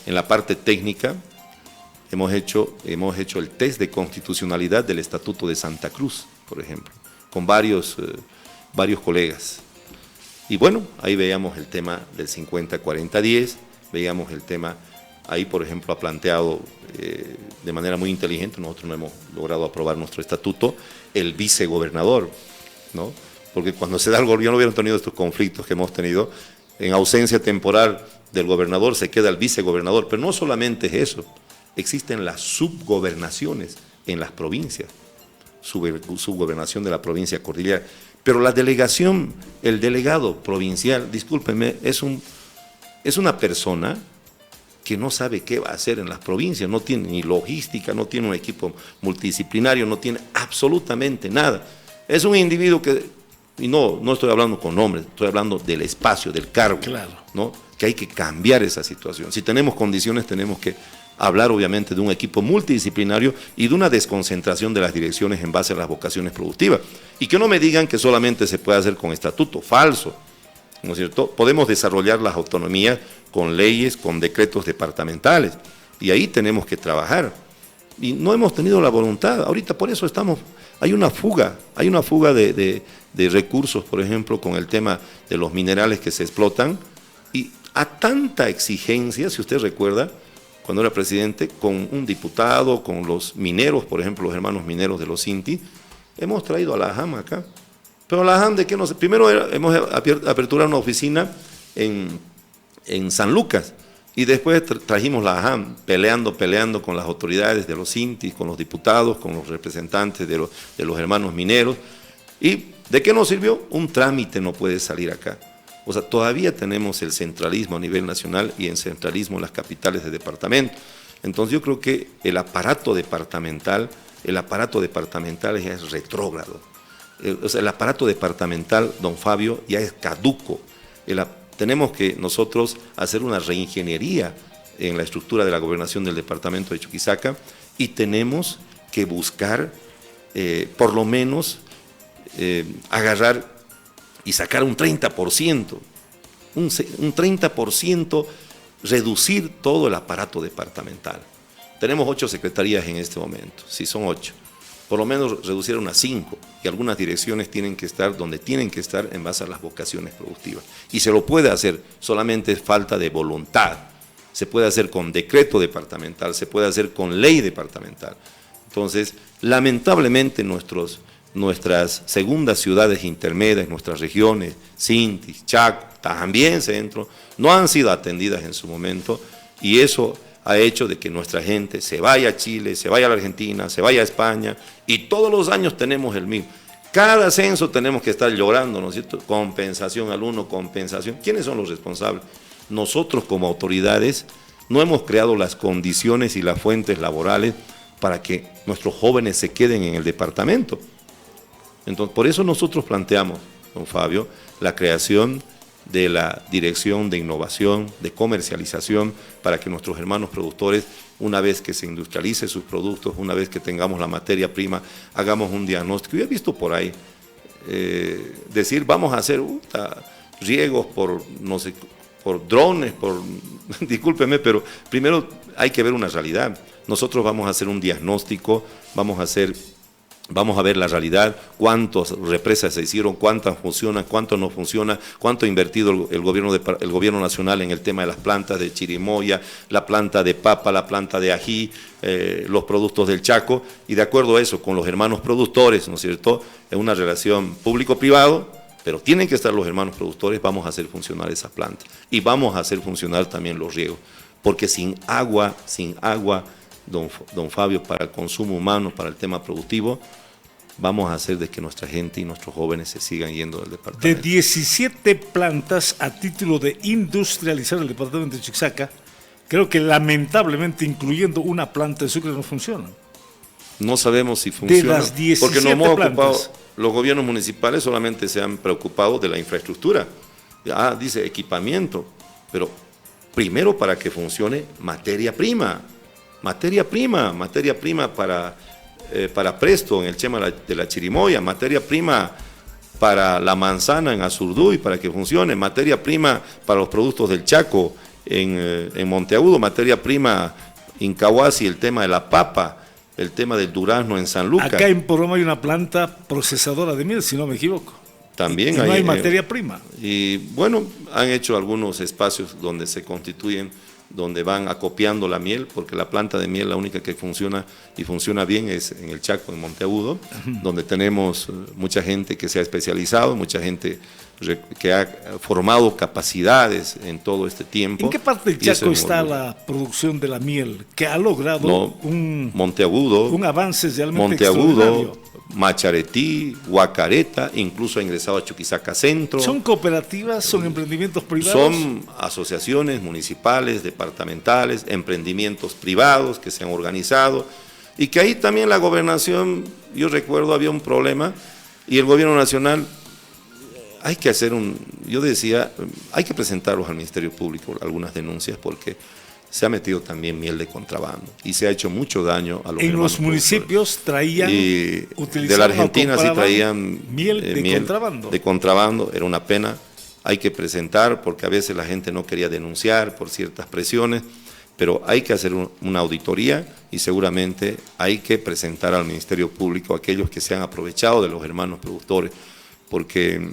S3: en la parte técnica hemos hecho el test de constitucionalidad del Estatuto de Santa Cruz, por ejemplo, con varios colegas. Y bueno, ahí veíamos el tema del 50-40-10, veíamos el tema, ahí por ejemplo ha planteado de manera muy inteligente, nosotros no hemos logrado aprobar nuestro estatuto, el vicegobernador, ¿no? Porque cuando se da el gobierno, no hubieran tenido estos conflictos que hemos tenido, en ausencia temporal del gobernador se queda el vicegobernador, pero no solamente es eso, existen las subgobernaciones en las provincias, subgobernación de la provincia cordillera, pero la delegación, el delegado provincial, discúlpenme, es una persona que no sabe qué va a hacer en las provincias, no tiene ni logística, no tiene un equipo multidisciplinario, no tiene absolutamente nada, es un individuo que, y no estoy hablando con nombres, estoy hablando del espacio, del cargo,
S2: claro,
S3: ¿no? Que hay que cambiar esa situación. Si tenemos condiciones, tenemos que hablar obviamente de un equipo multidisciplinario y de una desconcentración de las direcciones en base a las vocaciones productivas. Y que no me digan que solamente se puede hacer con estatuto, falso, ¿no es cierto? Podemos desarrollar las autonomías con leyes, con decretos departamentales, y ahí tenemos que trabajar. Y no hemos tenido la voluntad, ahorita por eso hay una fuga de recursos, por ejemplo, con el tema de los minerales que se explotan, y a tanta exigencia, si usted recuerda, cuando era presidente, con un diputado, con los mineros, por ejemplo, los hermanos mineros de los Inti, hemos traído a la AJAM acá. Pero la AJAM, ¿de qué nos...? Primero hemos aperturado una oficina en San Lucas, y después trajimos la AJAM peleando con las autoridades de los Inti, con los diputados, con los representantes de los hermanos mineros. ¿Y de qué nos sirvió? Un trámite no puede salir acá. O sea, todavía tenemos el centralismo a nivel nacional y el centralismo en las capitales de departamento. Entonces yo creo que el aparato departamental ya es retrógrado. O sea, el aparato departamental, don Fabio, ya es caduco. Tenemos que nosotros hacer una reingeniería en la estructura de la gobernación del departamento de Chuquisaca, y tenemos que buscar, por lo menos, agarrar y sacar un 30%, un 30%, reducir todo el aparato departamental. Tenemos 8 secretarías en este momento, sí son 8. Por lo menos reducir a unas 5, y algunas direcciones tienen que estar donde tienen que estar en base a las vocaciones productivas. Y se lo puede hacer, solamente es falta de voluntad. Se puede hacer con decreto departamental, se puede hacer con ley departamental. Entonces, lamentablemente nuestras segundas ciudades intermedias, nuestras regiones, Sintis, Chaco, también Centro, no han sido atendidas en su momento, y eso ha hecho de que nuestra gente se vaya a Chile, se vaya a la Argentina, se vaya a España, y todos los años tenemos el mismo. Cada censo tenemos que estar llorando, ¿no es cierto? Compensación al uno, compensación. ¿Quiénes son los responsables? Nosotros como autoridades no hemos creado las condiciones y las fuentes laborales para que nuestros jóvenes se queden en el departamento. Entonces, por eso nosotros planteamos, don Fabio, la creación de la Dirección de Innovación, de Comercialización, para que nuestros hermanos productores, una vez que se industrialice sus productos, una vez que tengamos la materia prima, hagamos un diagnóstico. Yo he visto por ahí decir, vamos a hacer riegos por, no sé, por drones, discúlpeme, pero primero hay que ver una realidad. Nosotros vamos a hacer un diagnóstico, vamos a ver la realidad, cuántas represas se hicieron, cuántas funcionan, cuánto no funciona, cuánto ha invertido el gobierno nacional en el tema de las plantas de chirimoya, la planta de papa, la planta de ají, los productos del Chaco, y de acuerdo a eso, con los hermanos productores, ¿no es cierto?, en una relación público-privado, pero tienen que estar los hermanos productores, vamos a hacer funcionar esa planta, y vamos a hacer funcionar también los riegos, porque sin agua, don Fabio, para el consumo humano, para el tema productivo, vamos a hacer de que nuestra gente y nuestros jóvenes se sigan yendo del departamento.
S2: De 17 plantas a título de industrializar el departamento de Chuquisaca, creo que lamentablemente, incluyendo una planta de Sucre, no funcionan.
S3: No sabemos si funciona,
S2: de las 17
S3: porque no hemos ocupado,
S2: plantas.
S3: los gobiernos municipales solamente se han preocupado de la infraestructura. Dice equipamiento, pero primero para que funcione materia prima para Presto en el tema de la chirimoya, materia prima para la manzana en Azurduy para que funcione, materia prima para los productos del Chaco en Monteagudo, materia prima en Cahuasi, el tema de la papa, el tema del durazno en San Lucas.
S2: Acá en Poroma hay una planta procesadora de miel, si no me equivoco.
S3: También
S2: y no hay materia prima.
S3: Y bueno, han hecho algunos espacios donde se constituyen, donde van acopiando la miel, porque la planta de miel la única que funciona y funciona bien es en el Chaco, en Monteagudo, donde tenemos mucha gente que se ha especializado, mucha gente que ha formado capacidades en todo este tiempo.
S2: ¿En qué parte del Chaco está la producción de la miel que ha logrado
S3: Monteagudo,
S2: un avance realmente
S3: Monteagudo,
S2: extraordinario?
S3: Macharetí, Huacareta, incluso ha ingresado a Chuquisaca Centro.
S2: ¿Son cooperativas, son emprendimientos privados?
S3: Son asociaciones municipales, departamentales, emprendimientos privados que se han organizado y que ahí también la gobernación, yo recuerdo había un problema y el gobierno nacional, hay que hacer yo decía, hay que presentarlos al Ministerio Público algunas denuncias porque se ha metido también miel de contrabando y se ha hecho mucho daño a los
S2: en los municipios traían,
S3: de la Argentina sí traían
S2: miel de contrabando.
S3: De contrabando, era una pena, hay que presentar porque a veces la gente no quería denunciar por ciertas presiones, pero hay que hacer una auditoría y seguramente hay que presentar al Ministerio Público a aquellos que se han aprovechado de los hermanos productores, porque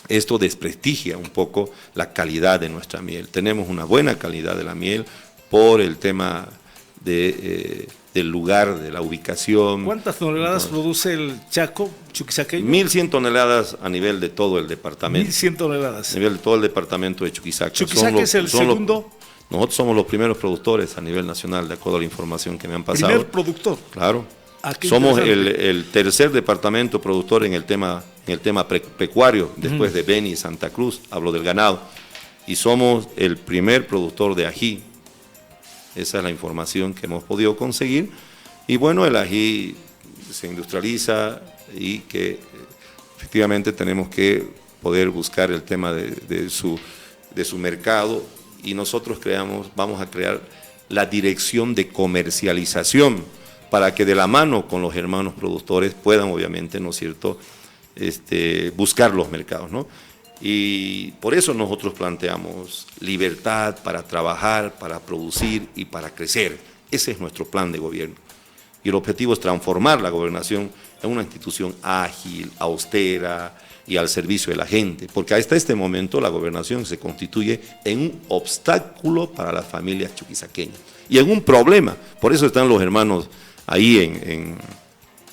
S3: esto desprestigia un poco la calidad de nuestra miel. Tenemos una buena calidad de la miel por el tema del lugar, de la ubicación.
S2: ¿Cuántas toneladas produce el Chaco chuquisaqueño?
S3: 1.100 toneladas a nivel de todo el departamento.
S2: 1.100 toneladas.
S3: A nivel de todo el departamento de Chuquisaca.
S2: ¿Chuquisaca es el segundo?
S3: Nosotros somos los primeros productores a nivel nacional, de acuerdo a la información que me han pasado.
S2: ¿Primer productor?
S3: Claro. Somos el tercer departamento productor en el tema pecuario, después de Beni y Santa Cruz, hablo del ganado, y somos el primer productor de ají. Esa es la información que hemos podido conseguir, y bueno, el ají se industrializa y que efectivamente tenemos que poder buscar el tema de su mercado, y nosotros vamos a crear la dirección de comercialización para que de la mano con los hermanos productores puedan, obviamente, ¿no es cierto?, buscar los mercados, ¿no? Y por eso nosotros planteamos libertad para trabajar, para producir y para crecer. Ese es nuestro plan de gobierno. Y el objetivo es transformar la gobernación en una institución ágil, austera y al servicio de la gente, porque hasta este momento la gobernación se constituye en un obstáculo para las familias chuquisaqueñas y en un problema. Por eso están los hermanos ahí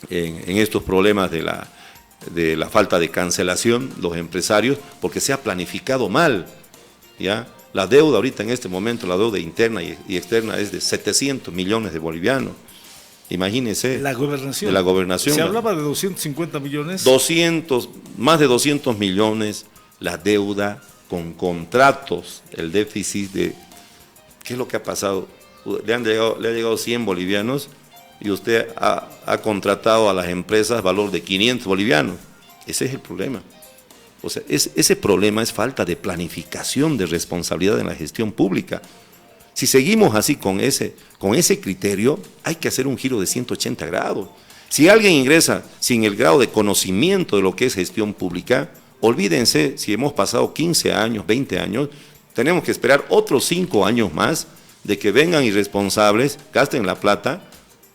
S3: en estos problemas de la falta de cancelación, los empresarios, porque se ha planificado mal, ¿ya? La deuda ahorita en este momento, la deuda interna y externa es de 700 millones de bolivianos. Imagínense.
S2: La gobernación.
S3: De la gobernación.
S2: Se hablaba de 250 millones.
S3: Más de 200 millones la deuda con contratos, el déficit de... ¿Qué es lo que ha pasado? Le ha llegado 100 bolivianos y usted ha contratado a las empresas valor de 500 bolivianos. Ese es el problema. O sea, ese problema es falta de planificación, de responsabilidad en la gestión pública. Si seguimos así con ese criterio, hay que hacer un giro de 180 grados. Si alguien ingresa sin el grado de conocimiento de lo que es gestión pública, olvídense, si hemos pasado 15 años, 20 años, tenemos que esperar otros 5 años más de que vengan irresponsables, gasten la plata,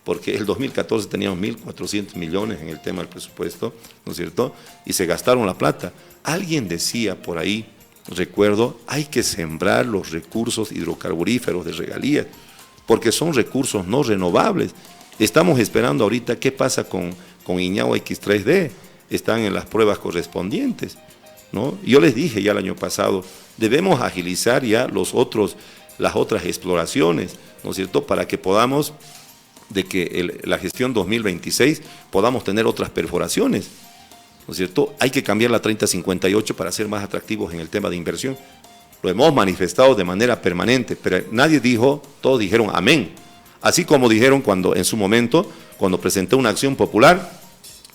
S3: porque el 2014 teníamos 1.400 millones en el tema del presupuesto, ¿no es cierto? Y se gastaron la plata. Alguien decía por ahí, recuerdo, hay que sembrar los recursos hidrocarburíferos de regalías, porque son recursos no renovables. Estamos esperando ahorita qué pasa con Iñao X3D, están en las pruebas correspondientes, ¿no? Yo les dije ya el año pasado, debemos agilizar ya las otras exploraciones, ¿no es cierto?, para que podamos, de que la gestión 2026 podamos tener otras perforaciones, ¿no es cierto? Hay que cambiar la 3058 para ser más atractivos en el tema de inversión. Lo hemos manifestado de manera permanente, pero nadie dijo, todos dijeron amén. Así como dijeron en su momento, cuando presenté una acción popular,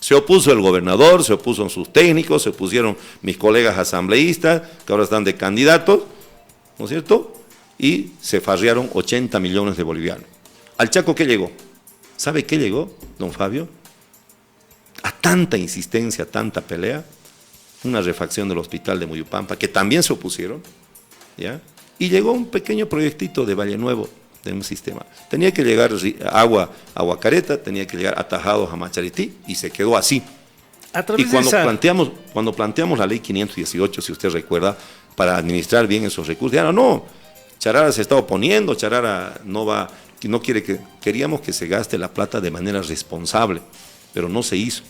S3: se opuso el gobernador, se opuso sus técnicos, se opusieron mis colegas asambleístas, que ahora están de candidatos, ¿no es cierto? Y se farrearon 80 millones de bolivianos. ¿Al Chaco qué llegó? ¿Sabe qué llegó, don Fabio? A tanta insistencia, tanta pelea, una refacción del hospital de Muyupampa, que también se opusieron, ¿ya? Y llegó un pequeño proyectito de Valle Nuevo, de un sistema. Tenía que llegar agua a Huacareta, tenía que llegar atajados a Macharití, y se quedó así. Y cuando planteamos la ley 518, si usted recuerda, para administrar bien esos recursos, ya no, Charara se está oponiendo, Charara no quiere queríamos que se gaste la plata de manera responsable, pero no se hizo.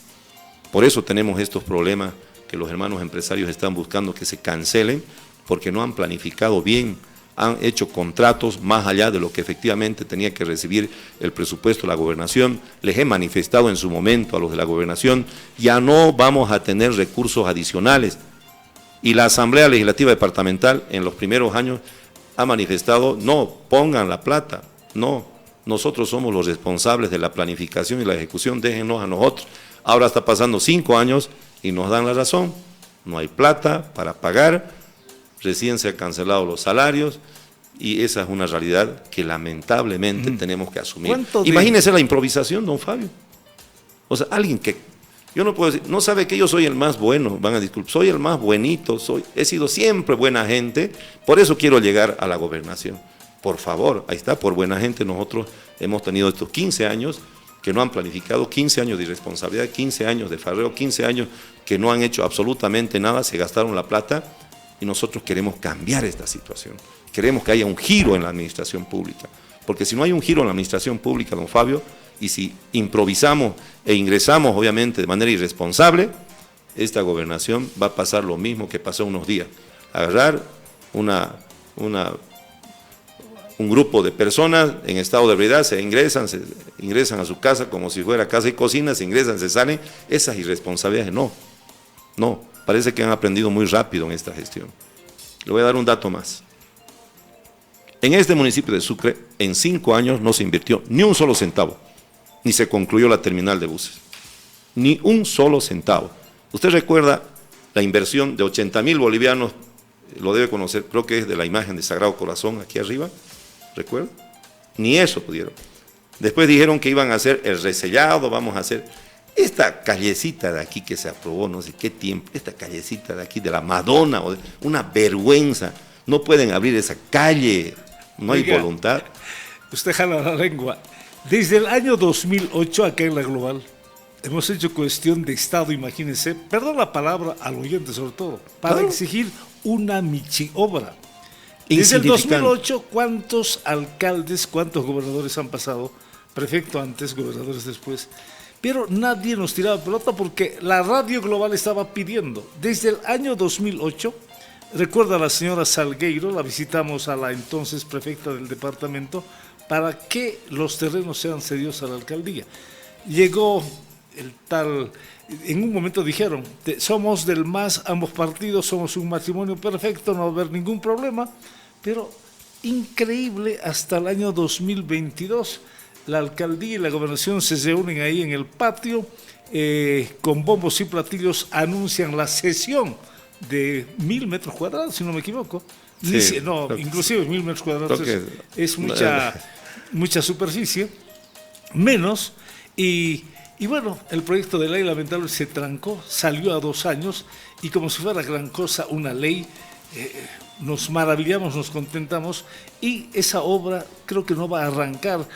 S3: Por eso tenemos estos problemas que los hermanos empresarios están buscando que se cancelen, porque no han planificado bien, han hecho contratos más allá de lo que efectivamente tenía que recibir el presupuesto de la gobernación. Les he manifestado en su momento a los de la gobernación, ya no vamos a tener recursos adicionales. Y la Asamblea Legislativa Departamental en los primeros años ha manifestado, no, pongan la plata, no, nosotros somos los responsables de la planificación y la ejecución, déjennos a nosotros. Ahora está pasando 5 años y nos dan la razón, no hay plata para pagar, recién se han cancelado los salarios y esa es una realidad que lamentablemente tenemos que asumir. Imagínese la improvisación, don Fabio. O sea, alguien que, yo no puedo decir, no sabe que yo soy el más bueno, van a disculpar, soy el más buenito, he sido siempre buena gente, por eso quiero llegar a la gobernación. Por favor, ahí está, por buena gente nosotros hemos tenido estos 15 años que no han planificado, 15 años de irresponsabilidad, 15 años de farreo, 15 años que no han hecho absolutamente nada, se gastaron la plata y nosotros queremos cambiar esta situación. Queremos que haya un giro en la administración pública, porque si no hay un giro en la administración pública, don Fabio, y si improvisamos e ingresamos obviamente de manera irresponsable, esta gobernación va a pasar lo mismo que pasó unos días, agarrar un grupo de personas en estado de ebriedad, se ingresan a su casa como si fuera casa y cocina, se ingresan, se salen, esas irresponsabilidades no, parece que han aprendido muy rápido en esta gestión. Le voy a dar un dato más. En este municipio de Sucre, en 5 años no se invirtió ni un solo centavo, ni se concluyó la terminal de buses, ni un solo centavo. Usted recuerda la inversión de 80.000 bolivianos, lo debe conocer, creo que es de la imagen de Sagrado Corazón aquí arriba, ¿recuerda? Ni eso pudieron. Después dijeron que iban a hacer el resellado, vamos a hacer esta callecita de aquí que se aprobó, no sé qué tiempo, esta callecita de aquí de la Madonna, una vergüenza. No pueden abrir esa calle, no hay voluntad.
S2: Usted jala la lengua. Desde el año 2008, acá en La Global, hemos hecho cuestión de Estado, imagínense, perdón la palabra al oyente sobre todo, para exigir una michiobra. Desde el 2008, ¿cuántos alcaldes, cuántos gobernadores han pasado? Prefecto antes, gobernadores después. Pero nadie nos tiraba pelota porque la Radio Global estaba pidiendo. Desde el año 2008, recuerda la señora Salgueiro, la visitamos a la entonces prefecta del departamento, para que los terrenos sean cedidos a la alcaldía. Llegó el tal, en un momento dijeron, somos del MAS, ambos partidos, somos un matrimonio perfecto, no va a haber ningún problema, pero increíble, hasta el año 2022, la alcaldía y la gobernación se reúnen ahí en el patio, con bombos y platillos anuncian la cesión de 1.000 metros cuadrados, si no me equivoco. Sí, dice, no, inclusive 1.000 metros cuadrados es mucha superficie, menos, y bueno, el proyecto de ley lamentable se trancó, salió a 2 años, y como si fuera gran cosa una ley, nos maravillamos, nos contentamos, y esa obra creo que no va a arrancar.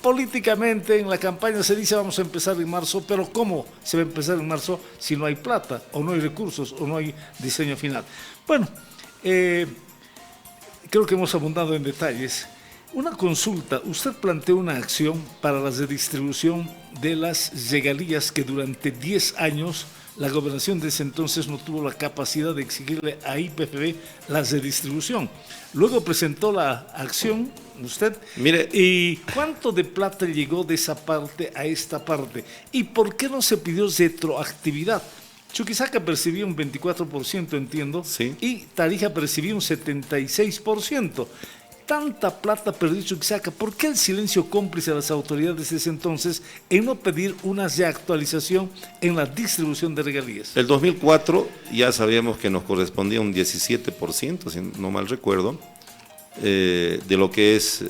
S2: Políticamente en la campaña se dice vamos a empezar en marzo, pero ¿cómo se va a empezar en marzo si no hay plata, o no hay recursos, o no hay diseño final? Bueno, creo que hemos abundado en detalles. Una consulta, usted planteó una acción para la redistribución de las regalías que durante 10 años la gobernación de ese entonces no tuvo la capacidad de exigirle a IPFB la redistribución. Luego presentó la acción, usted,
S3: mire,
S2: ¿y cuánto de plata llegó de esa parte a esta parte? ¿Y por qué no se pidió retroactividad? Chuquisaca percibía un 24%, entiendo,
S3: sí,
S2: y Tarija percibía un 76%. Tanta plata perdió Chuquisaca, ¿por qué el silencio cómplice de las autoridades de ese entonces en no pedir una reactualización en la distribución de regalías?
S3: El 2004 ya sabíamos que nos correspondía un 17%, si no mal recuerdo, de lo que es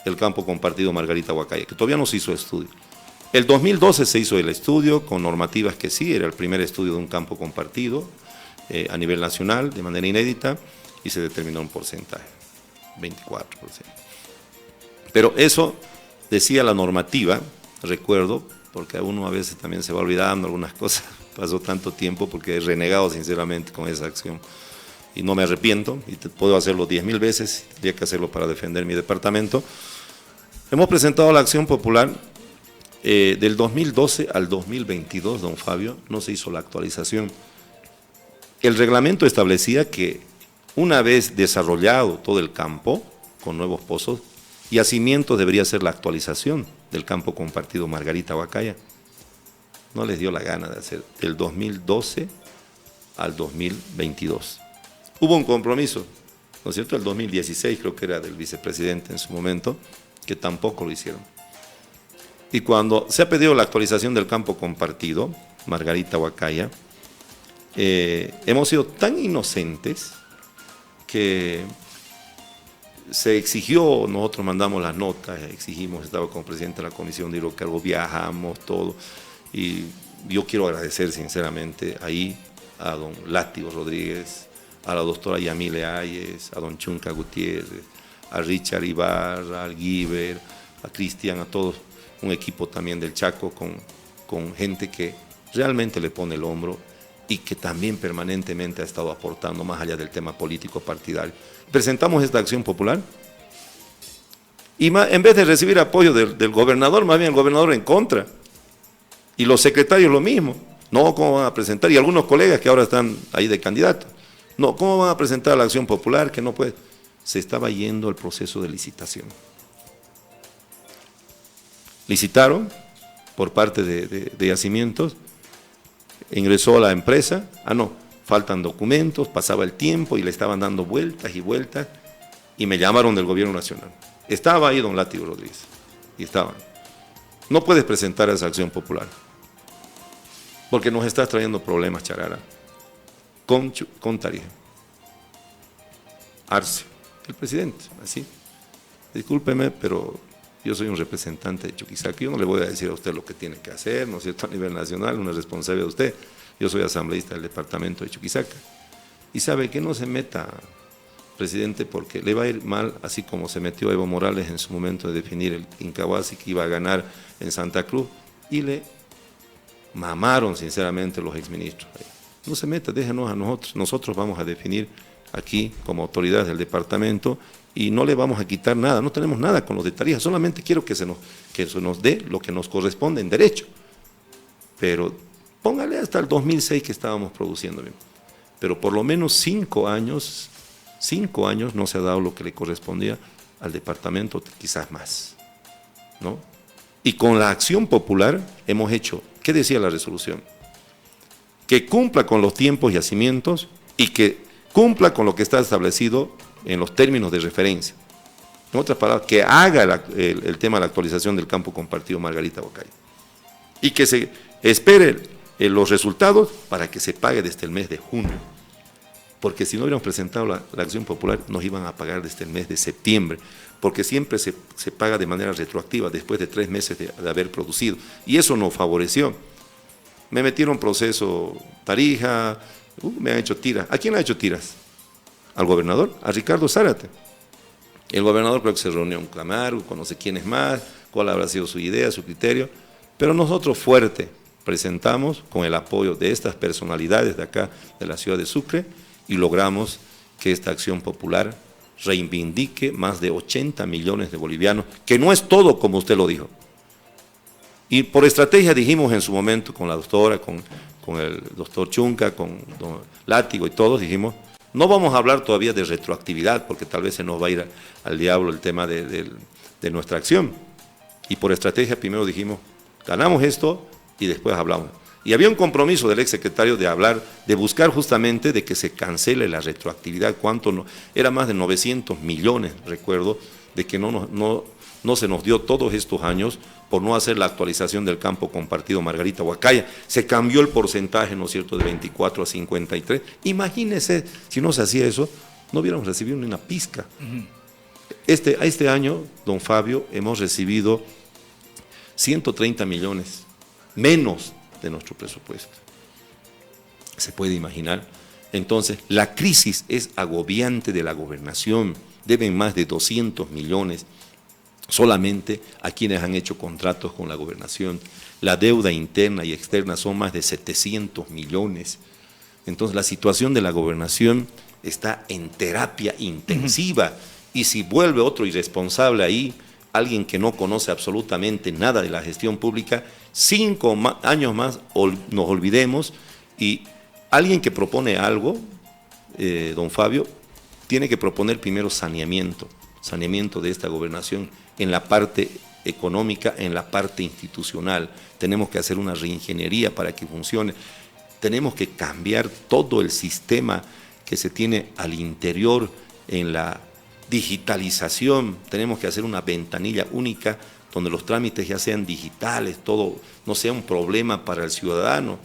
S3: el campo compartido Margarita Huacaya, que todavía no se hizo estudio. El 2012 se hizo el estudio con normativas que sí, era el primer estudio de un campo compartido a nivel nacional, de manera inédita, y se determinó un porcentaje. 24%. Pero eso decía la normativa, recuerdo, porque a uno a veces también se va olvidando algunas cosas, pasó tanto tiempo porque he renegado sinceramente con esa acción y no me arrepiento, y puedo hacerlo 10.000 veces, tendría que hacerlo para defender mi departamento. Hemos presentado la acción popular del 2012 al 2022, don Fabio, no se hizo la actualización. El reglamento establecía que una vez desarrollado todo el campo, con nuevos pozos, yacimientos debería ser la actualización del campo compartido Margarita Huacaya. No les dio la gana de hacer del 2012 al 2022. Hubo un compromiso, ¿no es cierto? El 2016 creo que era del vicepresidente en su momento, que tampoco lo hicieron. Y cuando se ha pedido la actualización del campo compartido, Margarita Huacaya, hemos sido tan inocentes que se exigió, nosotros mandamos las notas, exigimos, estaba como presidente de la comisión de hidrocarburos, viajamos, todo, y yo quiero agradecer sinceramente ahí a don Látigo Rodríguez, a la doctora Yamile Ayes, a don Chunca Gutiérrez, a Richard Ibarra, al Guiber, a Cristian, a todos, un equipo también del Chaco con gente que realmente le pone el hombro y que también permanentemente ha estado aportando más allá del tema político partidario. Presentamos esta acción popular y en vez de recibir apoyo del gobernador, más bien el gobernador en contra, y los secretarios lo mismo. No, ¿cómo van a presentar? Y algunos colegas que ahora están ahí de candidato. No, ¿cómo van a presentar la acción popular que no puede? Se estaba yendo el proceso de licitación. Licitaron por parte de yacimientos, ingresó a la empresa, faltan documentos, pasaba el tiempo y le estaban dando vueltas y vueltas, y me llamaron del gobierno nacional. Estaba ahí don Látigo Rodríguez, y estaban. No puedes presentar esa acción popular, porque nos estás trayendo problemas, Charara, con Tarija. Arce, el presidente, así. Discúlpeme, pero Yo soy un representante de Chuquisaca, yo no le voy a decir a usted lo que tiene que hacer, ¿no es cierto?, a nivel nacional, una responsabilidad de usted. Yo soy asambleísta del departamento de Chuquisaca. Y sabe que no se meta, presidente, porque le va a ir mal, así como se metió Evo Morales en su momento de definir el Incahuasi, que iba a ganar en Santa Cruz, y le mamaron sinceramente los exministros. No se meta, déjenos a nosotros vamos a definir aquí como autoridades del departamento y no le vamos a quitar nada, no tenemos nada con los de Tarija, solamente quiero que se nos dé lo que nos corresponde en derecho. Pero póngale hasta el 2006 que estábamos produciendo bien. Pero por lo menos 5 años no se ha dado lo que le correspondía al departamento, quizás más, ¿no? Y con la acción popular hemos hecho, ¿qué decía la resolución? Que cumpla con los tiempos y yacimientos y que cumpla con lo que está establecido en los términos de referencia. En otras palabras, que haga el tema de la actualización del campo compartido Margarita Huacaya. Y que se espere los resultados para que se pague desde el mes de junio. Porque si no hubiéramos presentado la acción popular, nos iban a pagar desde el mes de septiembre, porque siempre se paga de manera retroactiva, después de 3 meses de haber producido. Y eso nos favoreció. Me metieron proceso Tarija, me han hecho tiras. ¿A quién le ha hecho tiras? ¿Al gobernador? A Ricardo Zárate. El gobernador creo que se reunió con Camargo, con no sé quién es más, cuál habrá sido su idea, su criterio, pero nosotros fuerte presentamos con el apoyo de estas personalidades de acá, de la ciudad de Sucre, y logramos que esta acción popular reivindique más de 80 millones de bolivianos, que no es todo como usted lo dijo. Y por estrategia dijimos en su momento con la doctora, con el doctor Chunca, con don Látigo y todos, dijimos, no vamos a hablar todavía de retroactividad, porque tal vez se nos va a ir al diablo el tema de nuestra acción. Y por estrategia primero dijimos, ganamos esto y después hablamos. Y había un compromiso del exsecretario de hablar, de buscar justamente de que se cancele la retroactividad. ¿Cuánto no? Era más de 900 millones, recuerdo, de que no se nos dio todos estos años por no hacer la actualización del campo compartido Margarita Huacaya. Se cambió el porcentaje, ¿no es cierto?, de 24 a 53. Imagínense, si no se hacía eso, no hubiéramos recibido ni una pizca. Este año, don Fabio, hemos recibido 130 millones menos de nuestro presupuesto. ¿Se puede imaginar? Entonces, la crisis es agobiante de la gobernación. Deben más de 200 millones solamente a quienes han hecho contratos con la gobernación. La deuda interna y externa son más de 700 millones. Entonces, la situación de la gobernación está en terapia intensiva. Y si vuelve otro irresponsable ahí, alguien que no conoce absolutamente nada de la gestión pública, 5 años más nos olvidemos, y alguien que propone algo, don Fabio, tiene que proponer primero saneamiento de esta gobernación en la parte económica, en la parte institucional. Tenemos que hacer una reingeniería para que funcione. Tenemos que cambiar todo el sistema que se tiene al interior en la digitalización. Tenemos que hacer una ventanilla única donde los trámites ya sean digitales, todo no sea un problema para el ciudadano.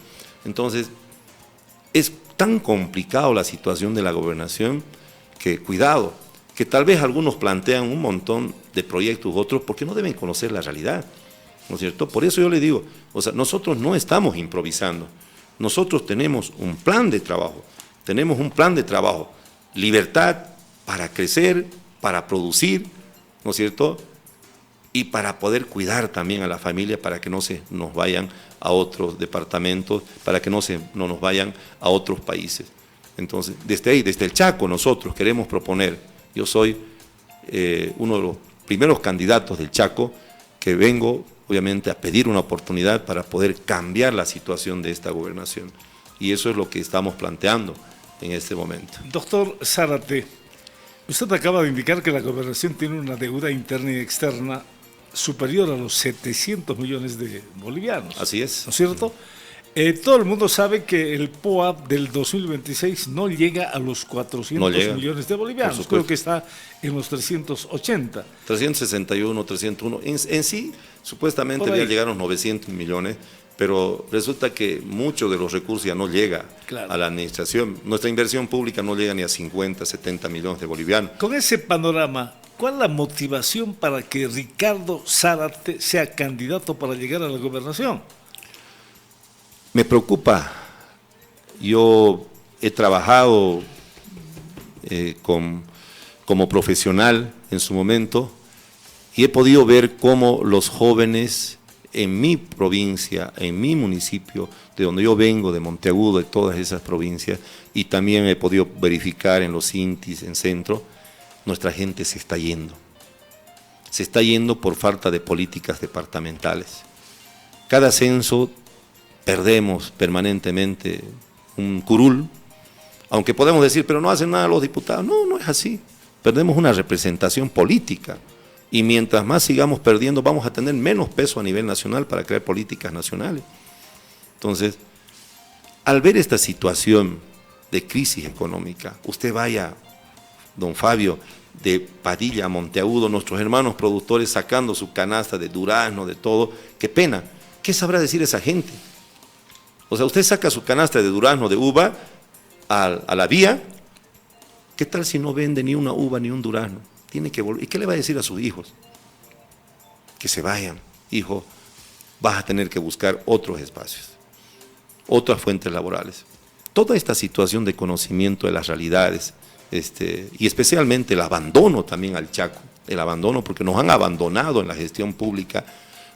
S3: Entonces, es tan complicado la situación de la gobernación que, cuidado, que tal vez algunos plantean un montón de proyectos, otros, porque no deben conocer la realidad, ¿no es cierto? Por eso yo le digo, o sea, nosotros no estamos improvisando, nosotros tenemos un plan de trabajo, libertad para crecer, para producir, ¿no es cierto?, y para poder cuidar también a la familia, para que no se nos vayan a otros departamentos, para que no nos vayan a otros países. Entonces, desde ahí, desde el Chaco, nosotros queremos proponer, yo soy uno de los primeros candidatos del Chaco, que vengo obviamente a pedir una oportunidad para poder cambiar la situación de esta gobernación. Y eso es lo que estamos planteando en este momento.
S2: Doctor Zárate, usted acaba de indicar que la gobernación tiene una deuda interna y externa superior a los 700 millones de bolivianos.
S3: Así es.
S2: ¿No es cierto? Todo el mundo sabe que el POA del 2026 no llega a los 400 millones de bolivianos. Creo que está en los 380.
S3: 361, 301. En sí, supuestamente ya llegaron 900 millones, pero resulta que mucho de los recursos ya no llega a la administración. Nuestra inversión pública no llega ni a 50, 70 millones de bolivianos.
S2: Con ese panorama, ¿Cuál es la motivación para que Ricardo Zárate sea candidato para llegar a la gobernación?
S3: Me preocupa. Yo he trabajado como profesional en su momento y he podido ver cómo los jóvenes en mi provincia, en mi municipio, de donde yo vengo, de Monteagudo, de todas esas provincias, y también he podido verificar en los Intis, en Centro, nuestra gente se está yendo. Se está yendo por falta de políticas departamentales. Cada censo perdemos permanentemente un curul, aunque podemos decir, pero no hacen nada los diputados. No, no es así. Perdemos una representación política. Y mientras más sigamos perdiendo, vamos a tener menos peso a nivel nacional para crear políticas nacionales. Entonces, al ver esta situación de crisis económica, usted vaya, don Fabio, de Padilla a Monteagudo, nuestros hermanos productores sacando su canasta de durazno, de todo, qué pena. ¿Qué sabrá decir esa gente? O sea, usted saca su canasta de durazno, de uva, a la vía, ¿qué tal si no vende ni una uva ni un durazno? Tiene que volver. ¿Y qué le va a decir a sus hijos? Que se vayan. Hijo, vas a tener que buscar otros espacios, otras fuentes laborales. Toda esta situación de conocimiento de las realidades, y especialmente el abandono también al Chaco, el abandono porque nos han abandonado en la gestión pública,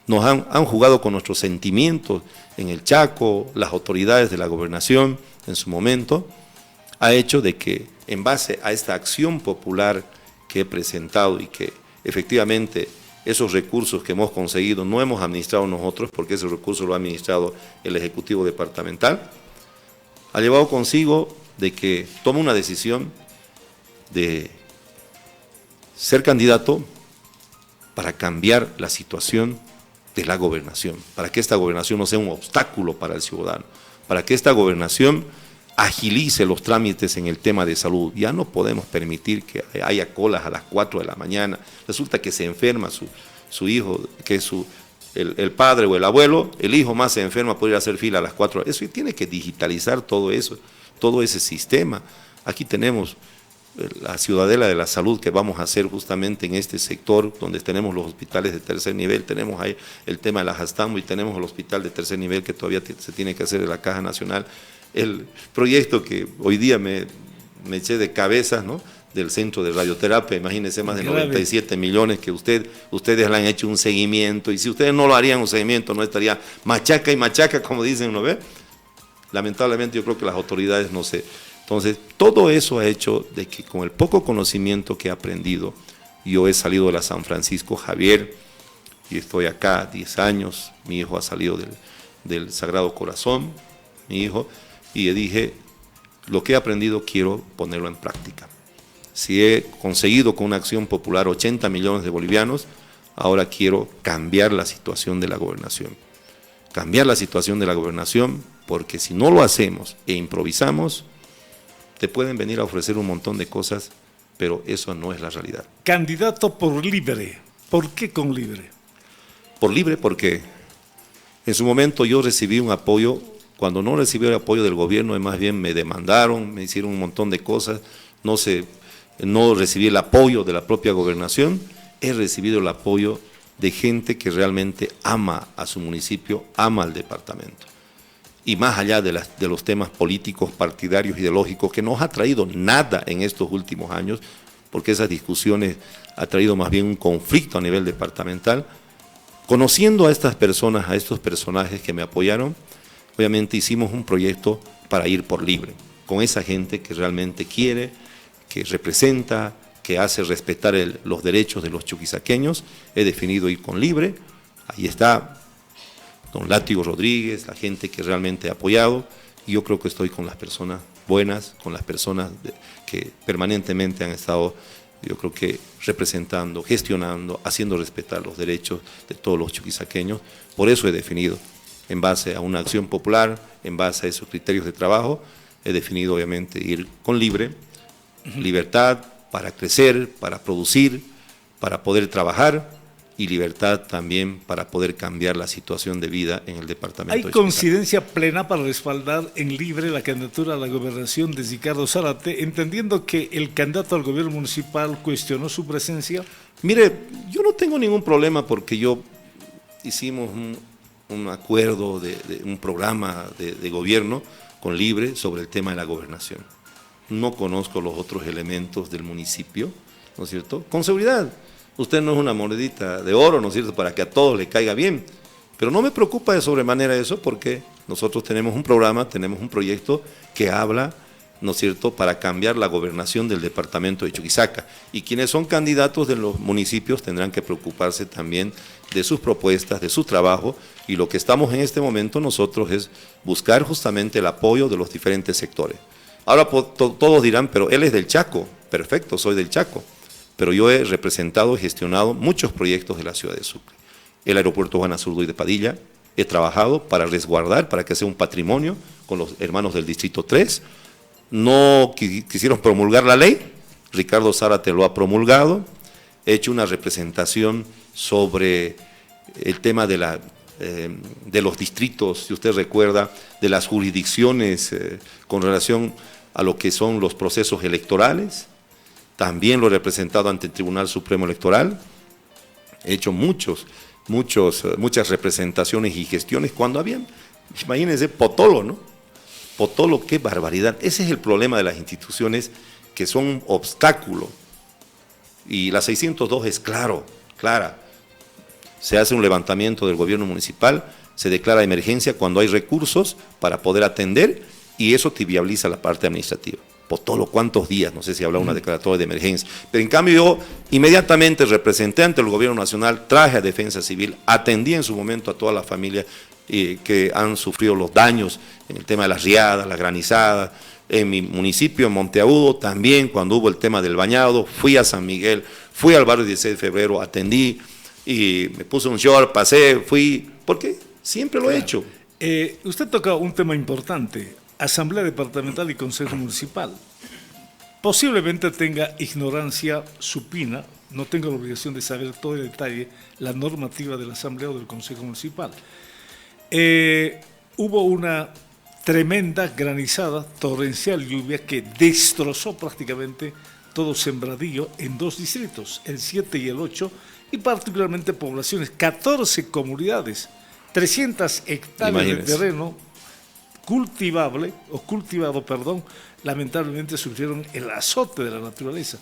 S3: nos han jugado con nuestros sentimientos en el Chaco, las autoridades de la gobernación en su momento, ha hecho de que en base a esta acción popular que he presentado y que efectivamente esos recursos que hemos conseguido no hemos administrado nosotros, porque esos recursos lo ha administrado el Ejecutivo Departamental, ha llevado consigo de que tome una decisión de ser candidato para cambiar la situación de la gobernación, para que esta gobernación no sea un obstáculo para el ciudadano, para que esta gobernación agilice los trámites en el tema de salud. Ya no podemos permitir que haya colas a las 4 de la mañana. Resulta que se enferma su hijo, que es el padre o el abuelo, el hijo más se enferma por ir a hacer fila a las 4. Eso tiene que digitalizar todo eso, todo ese sistema. Aquí tenemos la ciudadela de la salud que vamos a hacer justamente en este sector, donde tenemos los hospitales de tercer nivel, tenemos ahí el tema de la Jastambo y tenemos el hospital de tercer nivel que todavía se tiene que hacer en la Caja Nacional. El proyecto que hoy día me eché de cabeza, ¿no?, del centro de radioterapia, imagínense, más de 97 millones que ustedes le han hecho un seguimiento, y si ustedes no lo harían un seguimiento, no estaría machaca y machaca, como dicen, ¿no ve? Lamentablemente yo creo que las autoridades no sé. Entonces, todo eso ha hecho de que con el poco conocimiento que he aprendido, yo he salido de la San Francisco Javier, y estoy acá 10 años, mi hijo ha salido del Sagrado Corazón, mi hijo, y le dije, lo que he aprendido quiero ponerlo en práctica. Si he conseguido con una acción popular 80 millones de bolivianos, ahora quiero cambiar la situación de la gobernación. Cambiar la situación de la gobernación, porque si no lo hacemos e improvisamos, te pueden venir a ofrecer un montón de cosas, pero eso no es la realidad.
S2: Candidato por Libre. ¿Por qué con Libre?
S3: Por Libre porque en su momento yo recibí un apoyo. Cuando no recibí el apoyo del gobierno, más bien me demandaron, me hicieron un montón de cosas, no recibí el apoyo de la propia gobernación, he recibido el apoyo de gente que realmente ama a su municipio, ama al departamento. Y más allá de los temas políticos, partidarios, ideológicos, que no ha traído nada en estos últimos años, porque esas discusiones ha traído más bien un conflicto a nivel departamental, conociendo a estas personas, a estos personajes que me apoyaron, obviamente hicimos un proyecto para ir por Libre, con esa gente que realmente quiere, que representa, que hace respetar los derechos de los chuquisaqueños. He definido ir con Libre, ahí está don Látigo Rodríguez, la gente que realmente ha apoyado, y yo creo que estoy con las personas buenas, con las personas que permanentemente han estado, yo creo que representando, gestionando, haciendo respetar los derechos de todos los chuquisaqueños. Por eso he definido, en base a una acción popular, en base a esos criterios de trabajo, he definido obviamente ir con Libre, libertad para crecer, para producir, para poder trabajar y libertad también para poder cambiar la situación de vida en el departamento.
S2: ¿Hay coincidencia plena para respaldar en libre la candidatura a la gobernación de Ricardo Zárate, entendiendo que el candidato al gobierno municipal cuestionó su presencia?
S3: Mire, yo no tengo ningún problema porque hicimos un acuerdo de un programa de gobierno con Libre sobre el tema de la gobernación. No conozco los otros elementos del municipio, ¿no es cierto? Con seguridad. Usted no es una monedita de oro, ¿no es cierto?, para que a todos le caiga bien. Pero no me preocupa de sobremanera eso porque nosotros tenemos un programa, tenemos un proyecto que habla, ¿no es cierto?, para cambiar la gobernación del departamento de Chuquisaca. Y quienes son candidatos de los municipios tendrán que preocuparse también de sus propuestas, de su trabajo. Y lo que estamos en este momento nosotros es buscar justamente el apoyo de los diferentes sectores. Ahora todos dirán, pero él es del Chaco. Perfecto, soy del Chaco. Pero yo he representado y gestionado muchos proyectos de la ciudad de Sucre. El aeropuerto Juan Azurduy de Padilla, he trabajado para resguardar, para que sea un patrimonio con los hermanos del Distrito 3. No quisieron promulgar la ley, Ricardo Zárate lo ha promulgado. He hecho una representación sobre el tema de los distritos, si usted recuerda, de las jurisdicciones con relación a lo que son los procesos electorales. También lo he representado ante el Tribunal Supremo Electoral. He hecho muchas representaciones y gestiones cuando habían, imagínense, Potolo, ¿no? Potolo, qué barbaridad. Ese es el problema de las instituciones que son un obstáculo. Y la 602 es clara. Se hace un levantamiento del gobierno municipal, se declara emergencia cuando hay recursos para poder atender y eso tibiabiliza la parte administrativa. Potolo, ¿cuántos días? No sé si habrá una declaratoria de emergencia. Pero en cambio yo inmediatamente representé ante el gobierno nacional, traje a Defensa Civil, atendí en su momento a toda la familia que han sufrido los daños en el tema de las riadas, las granizadas. En mi municipio, en Monteagudo, también cuando hubo el tema del bañado, fui a San Miguel, fui al barrio 16 de febrero, atendí y me puse un short, pasé, fui, porque siempre lo he hecho.
S2: Usted toca un tema importante. Asamblea Departamental y Consejo Municipal. Posiblemente tenga ignorancia supina, no tengo la obligación de saber todo el detalle, la normativa de la Asamblea o del Consejo Municipal. Hubo una tremenda granizada, torrencial lluvia que destrozó prácticamente todo Sembradillo en 2 distritos, el 7 y el 8, y particularmente poblaciones, 14 comunidades, 300 hectáreas de terreno cultivado, lamentablemente sufrieron el azote de la naturaleza.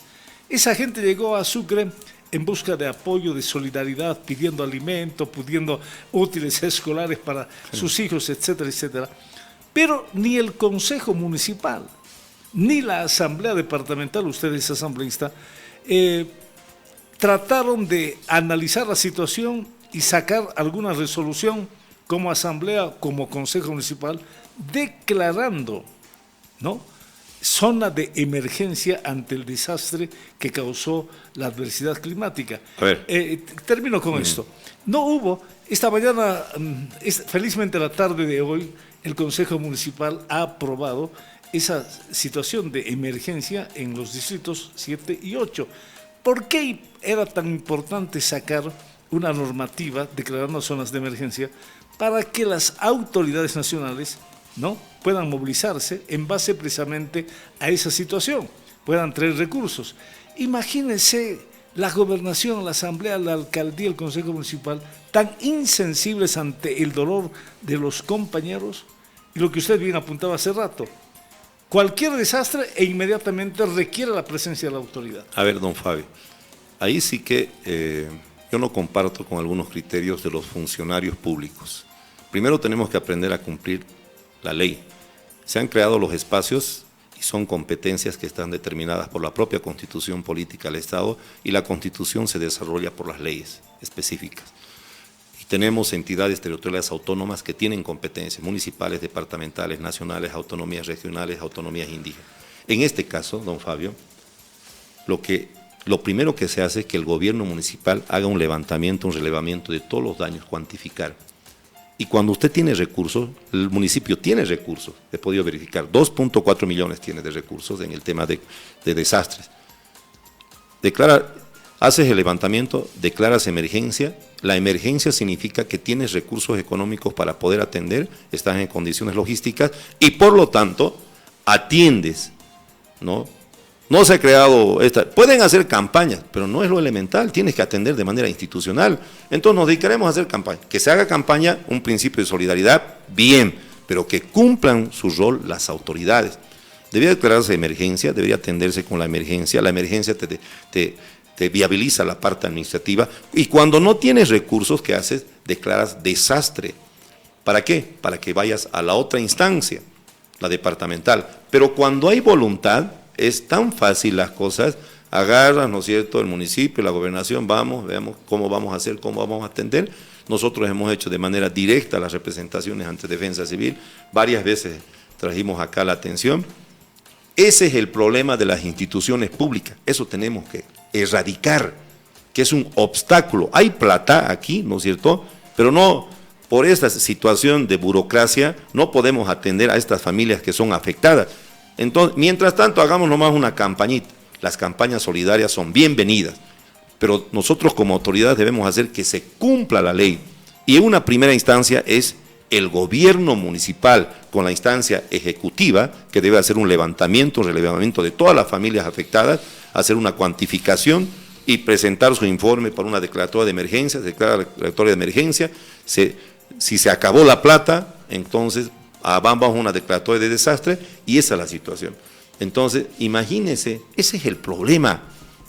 S2: Esa gente llegó a Sucre en busca de apoyo, de solidaridad, pidiendo alimento, pidiendo útiles escolares para sus hijos, etcétera, etcétera. Pero ni el Consejo Municipal, ni la Asamblea Departamental, usted es asambleísta, trataron de analizar la situación y sacar alguna resolución como Asamblea, como Consejo Municipal, declarando, ¿no?, zona de emergencia ante el desastre que causó la adversidad climática.
S3: A ver.
S2: Termino con esto. No hubo, esta mañana, felizmente la tarde de hoy, el Consejo Municipal ha aprobado esa situación de emergencia en los distritos 7 y 8. ¿Por qué era tan importante sacar una normativa declarando zonas de emergencia? Para que las autoridades nacionales, ¿no?, puedan movilizarse en base precisamente a esa situación, puedan traer recursos. Imagínense la gobernación, la asamblea, la alcaldía, el consejo municipal, tan insensibles ante el dolor de los compañeros, y lo que usted bien apuntaba hace rato, cualquier desastre e inmediatamente requiere la presencia de la autoridad.
S3: A ver, don Fabio, ahí sí que yo no comparto con algunos criterios de los funcionarios públicos. Primero tenemos que aprender a cumplir la ley. Se han creado los espacios y son competencias que están determinadas por la propia Constitución Política del Estado y la Constitución se desarrolla por las leyes específicas. Y tenemos entidades territoriales autónomas que tienen competencias municipales, departamentales, nacionales, autonomías regionales, autonomías indígenas. En este caso, don Fabio, lo primero que se hace es que el gobierno municipal haga un levantamiento, un relevamiento de todos los daños, cuantificar. Y cuando usted tiene recursos, el municipio tiene recursos, he podido verificar, 2.4 millones tiene de recursos en el tema de desastres. Declara, haces el levantamiento, declaras emergencia. La emergencia significa que tienes recursos económicos para poder atender, estás en condiciones logísticas y por lo tanto atiendes, ¿no? No se ha creado pueden hacer campañas, pero no es lo elemental, tienes que atender de manera institucional. Entonces nos dedicaremos a hacer campaña. Que se haga campaña, un principio de solidaridad, bien, pero que cumplan su rol las autoridades. Debería declararse emergencia, debería atenderse con la emergencia te viabiliza la parte administrativa, y cuando no tienes recursos, ¿qué haces? Declaras desastre. ¿Para qué? Para que vayas a la otra instancia, la departamental. Pero cuando hay voluntad, es tan fácil las cosas, agarras, ¿no es cierto?, el municipio, la gobernación, vamos, veamos cómo vamos a hacer, cómo vamos a atender. Nosotros hemos hecho de manera directa las representaciones ante Defensa Civil, varias veces trajimos acá la atención. Ese es el problema de las instituciones públicas, eso tenemos que erradicar, que es un obstáculo. Hay plata aquí, ¿no es cierto?, pero no, por esta situación de burocracia, no podemos atender a estas familias que son afectadas. Entonces, mientras tanto, hagamos nomás una campañita. Las campañas solidarias son bienvenidas, pero nosotros como autoridades debemos hacer que se cumpla la ley. Y en una primera instancia es el gobierno municipal, con la instancia ejecutiva, que debe hacer un levantamiento, relevamiento de todas las familias afectadas, hacer una cuantificación y presentar su informe para una declaratoria de emergencia. Se declara la declaratoria de emergencia, si se acabó la plata, entonces vamos a una declaratoria de desastre, y esa es la situación. Entonces, imagínense, ese es el problema.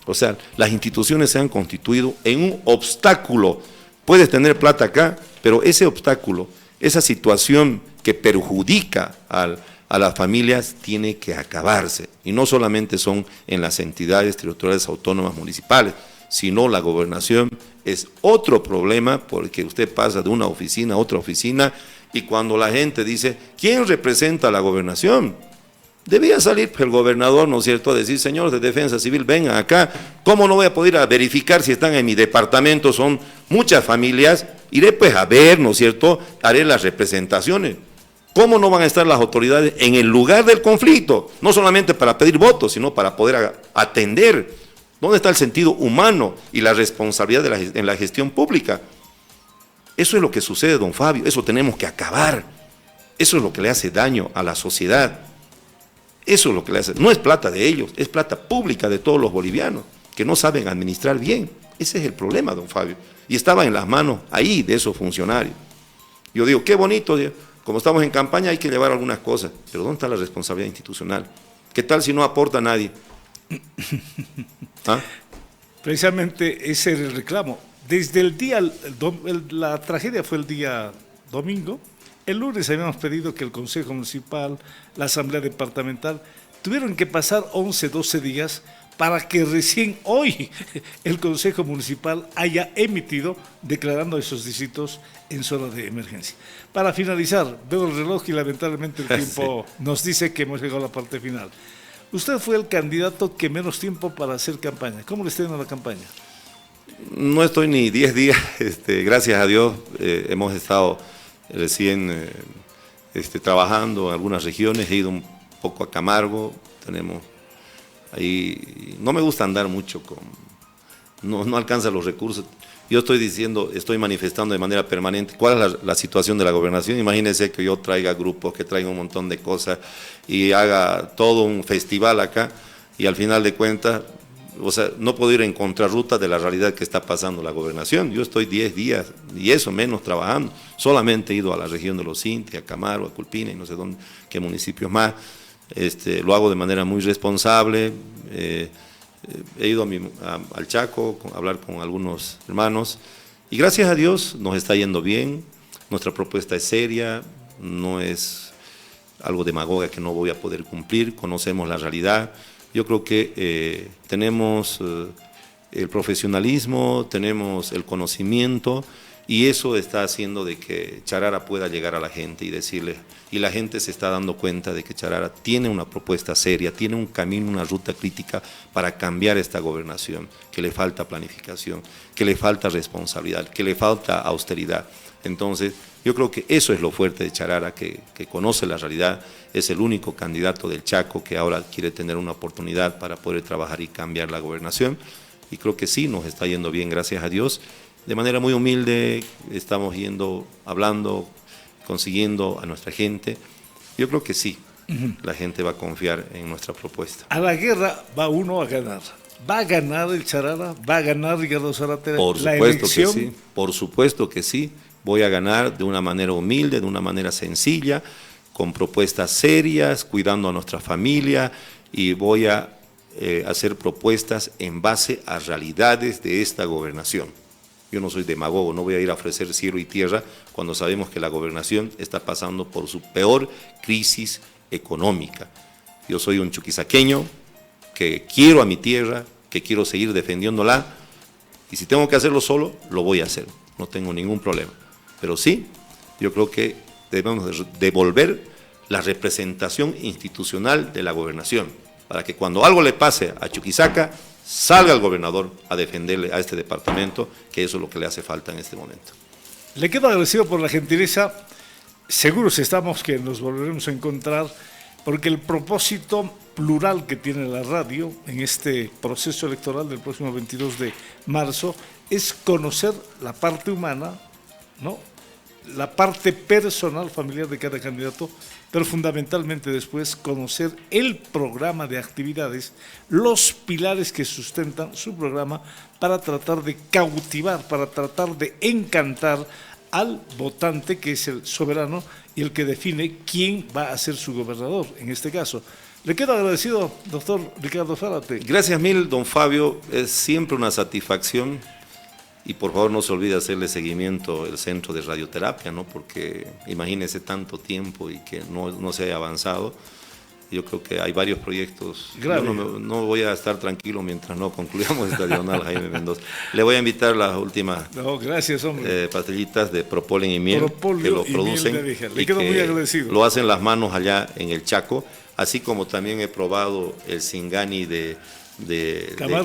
S3: O sea, las instituciones se han constituido en un obstáculo. Puedes tener plata acá, pero ese obstáculo, esa situación que perjudica a las familias, tiene que acabarse. Y no solamente son en las entidades territoriales autónomas municipales, sino la gobernación es otro problema, porque usted pasa de una oficina a otra oficina, y cuando la gente dice, ¿quién representa a la gobernación? Debía salir el gobernador, ¿no es cierto?, a decir, señores de Defensa Civil, vengan acá. ¿Cómo no voy a poder verificar si están en mi departamento? Son muchas familias. Iré pues a ver, ¿no es cierto?, haré las representaciones. ¿Cómo no van a estar las autoridades en el lugar del conflicto? No solamente para pedir votos, sino para poder atender. ¿Dónde está el sentido humano y la responsabilidad en la gestión pública? Eso es lo que sucede, don Fabio, eso tenemos que acabar. Eso es lo que le hace daño a la sociedad. Eso es lo que le hace. No es plata de ellos, es plata pública de todos los bolivianos, que no saben administrar bien. Ese es el problema, don Fabio. Y estaba en las manos ahí de esos funcionarios. Yo digo, qué bonito, como estamos en campaña hay que llevar algunas cosas, pero ¿dónde está la responsabilidad institucional? ¿Qué tal si no aporta nadie? ¿Ah?
S2: Precisamente ese era el reclamo. Desde el día, la tragedia fue el día domingo. El lunes habíamos pedido que el Consejo Municipal, la Asamblea Departamental, tuvieron que pasar 11, 12 días para que recién hoy el Consejo Municipal haya emitido declarando esos distritos en zona de emergencia. Para finalizar, veo el reloj y lamentablemente el tiempo nos dice que hemos llegado a la parte final. Usted fue el candidato que menos tiempo para hacer campaña. ¿Cómo le está yendo la campaña?
S3: No estoy ni 10 días, gracias a Dios, hemos estado recién trabajando en algunas regiones, he ido un poco a Camargo, tenemos ahí, no me gusta andar mucho, no alcanza los recursos. Yo estoy manifestando de manera permanente cuál es la situación de la gobernación. Imagínense que yo traiga grupos, que traiga un montón de cosas y haga todo un festival acá, y al final de cuentas, o sea, no puedo ir en contrarruta de la realidad que está pasando la gobernación. Yo estoy 10 días, y eso menos, trabajando. Solamente he ido a la región de los Inti, a Camargo, a Culpina, y no sé dónde, qué municipios más. Lo hago de manera muy responsable. He ido al Chaco a hablar con algunos hermanos, y gracias a Dios nos está yendo bien. Nuestra propuesta es seria, no es algo demagoga que no voy a poder cumplir, conocemos la realidad. Yo creo que tenemos el profesionalismo, tenemos el conocimiento, y eso está haciendo de que Charara pueda llegar a la gente y decirle, y la gente se está dando cuenta de que Charara tiene una propuesta seria, tiene un camino, una ruta crítica para cambiar esta gobernación, que le falta planificación, que le falta responsabilidad, que le falta austeridad. Entonces, yo creo que eso es lo fuerte de Charara, que conoce la realidad, es el único candidato del Chaco que ahora quiere tener una oportunidad para poder trabajar y cambiar la gobernación. y creo que sí nos está yendo bien, gracias a Dios. De manera muy humilde estamos yendo, hablando, consiguiendo a nuestra gente. Yo creo que sí, la gente va a confiar en nuestra propuesta.
S2: A la guerra va uno a ganar. ¿Va a ganar el Charara? ¿Va a ganar Ricardo Zárate la elección?
S3: Que sí, por supuesto que sí. Voy a ganar de una manera humilde, de una manera sencilla, con propuestas serias, cuidando a nuestra familia, y voy a hacer propuestas en base a realidades de esta gobernación. Yo no soy demagogo, no voy a ir a ofrecer cielo y tierra cuando sabemos que la gobernación está pasando por su peor crisis económica. Yo soy un chuquisaqueño que quiero a mi tierra, que quiero seguir defendiéndola, y si tengo que hacerlo solo, lo voy a hacer, no tengo ningún problema. Pero sí, yo creo que debemos devolver la representación institucional de la gobernación, para que cuando algo le pase a Chuquisaca, salga el gobernador a defenderle a este departamento, que eso es lo que le hace falta en este momento.
S2: Le quedo agradecido por la gentileza. Seguros estamos que nos volveremos a encontrar, porque el propósito plural que tiene la radio en este proceso electoral del próximo 22 de marzo es conocer la parte humana, ¿no?, la parte personal, familiar de cada candidato, pero fundamentalmente después conocer el programa de actividades, los pilares que sustentan su programa, para tratar de cautivar, para tratar de encantar al votante, que es el soberano y el que define quién va a ser su gobernador en este caso. Le quedo agradecido, doctor Ricardo Zárate.
S3: Gracias mil, don Fabio, es siempre una satisfacción. Y por favor no se olvide hacerle seguimiento al centro de radioterapia, ¿no? Porque imagínese tanto tiempo y que no se haya avanzado. Yo creo que hay varios proyectos. Yo no voy a estar tranquilo mientras no concluyamos esta diagonal, Jaime Mendoza. Le voy a invitar las últimas
S2: gracias, hombre.
S3: pastillitas de propolen y miel, que lo producen.
S2: Le quedo muy agradecido.
S3: Lo hacen las manos allá en el Chaco, así como también he probado el Singani de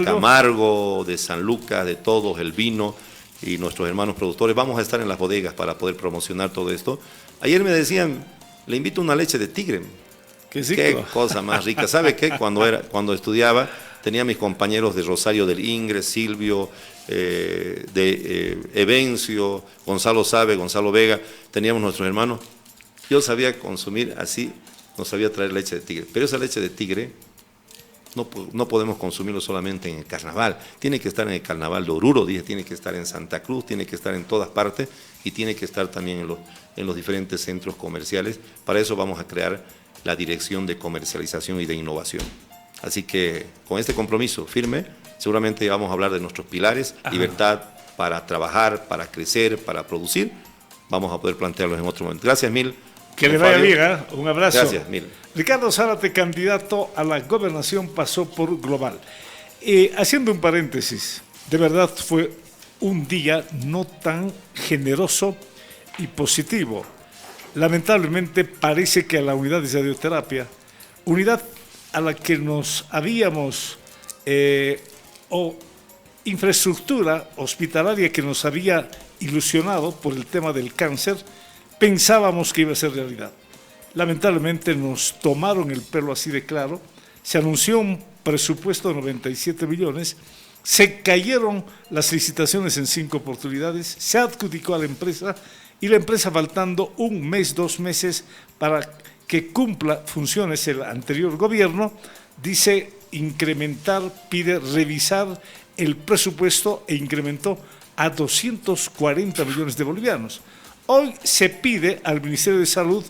S3: Camargo, de San Lucas, de todos, el vino, y nuestros hermanos productores. Vamos a estar en las bodegas para poder promocionar todo esto. Ayer me decían, le invito una leche de tigre. Qué cosa más rica. ¿Sabe qué? Cuando estudiaba, tenía mis compañeros de Rosario del Ingre, Silvio, de Evencio, Gonzalo Sabe, Gonzalo Vega, teníamos nuestros hermanos. Yo sabía consumir así, no sabía traer leche de tigre, pero esa leche de tigre no podemos consumirlo solamente en el carnaval, tiene que estar en el carnaval de Oruro, tiene que estar en Santa Cruz, tiene que estar en todas partes, y tiene que estar también en los diferentes centros comerciales. Para eso vamos a crear la Dirección de Comercialización y de Innovación. Así que con este compromiso firme, seguramente vamos a hablar de nuestros pilares: libertad para trabajar, para crecer, para producir. Vamos a poder plantearlos en otro momento. Gracias mil.
S2: Que le vaya bien, ¿eh? Un abrazo.
S3: Gracias mil.
S2: Ricardo Zárate, candidato a la gobernación, pasó por Global. Haciendo un paréntesis, de verdad fue un día no tan generoso y positivo. Lamentablemente parece que a la unidad de radioterapia, unidad a la que nos habíamos, o infraestructura hospitalaria que nos había ilusionado por el tema del cáncer, pensábamos que iba a ser realidad. Lamentablemente nos tomaron el pelo así de claro. Se anunció un presupuesto de 97 millones, se cayeron las licitaciones en 5 oportunidades, se adjudicó a la empresa, y la empresa, faltando un mes, 2 meses para que cumpla funciones el anterior gobierno, dice pide revisar el presupuesto, e incrementó a 240 millones de bolivianos. Hoy se pide al Ministerio de Salud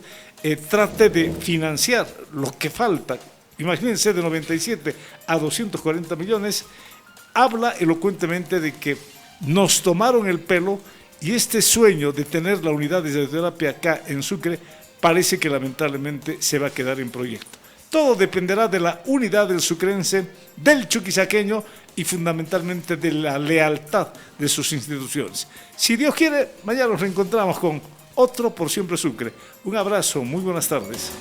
S2: trate de financiar lo que falta. Imagínense, de 97 a 240 millones, habla elocuentemente de que nos tomaron el pelo, y este sueño de tener la unidad de radioterapia acá en Sucre parece que lamentablemente se va a quedar en proyecto. Todo dependerá de la unidad del sucrense, del chuquisaqueño, y fundamentalmente de la lealtad de sus instituciones. Si Dios quiere, mañana nos reencontramos con otro Por Siempre Sucre. Un abrazo, muy buenas tardes.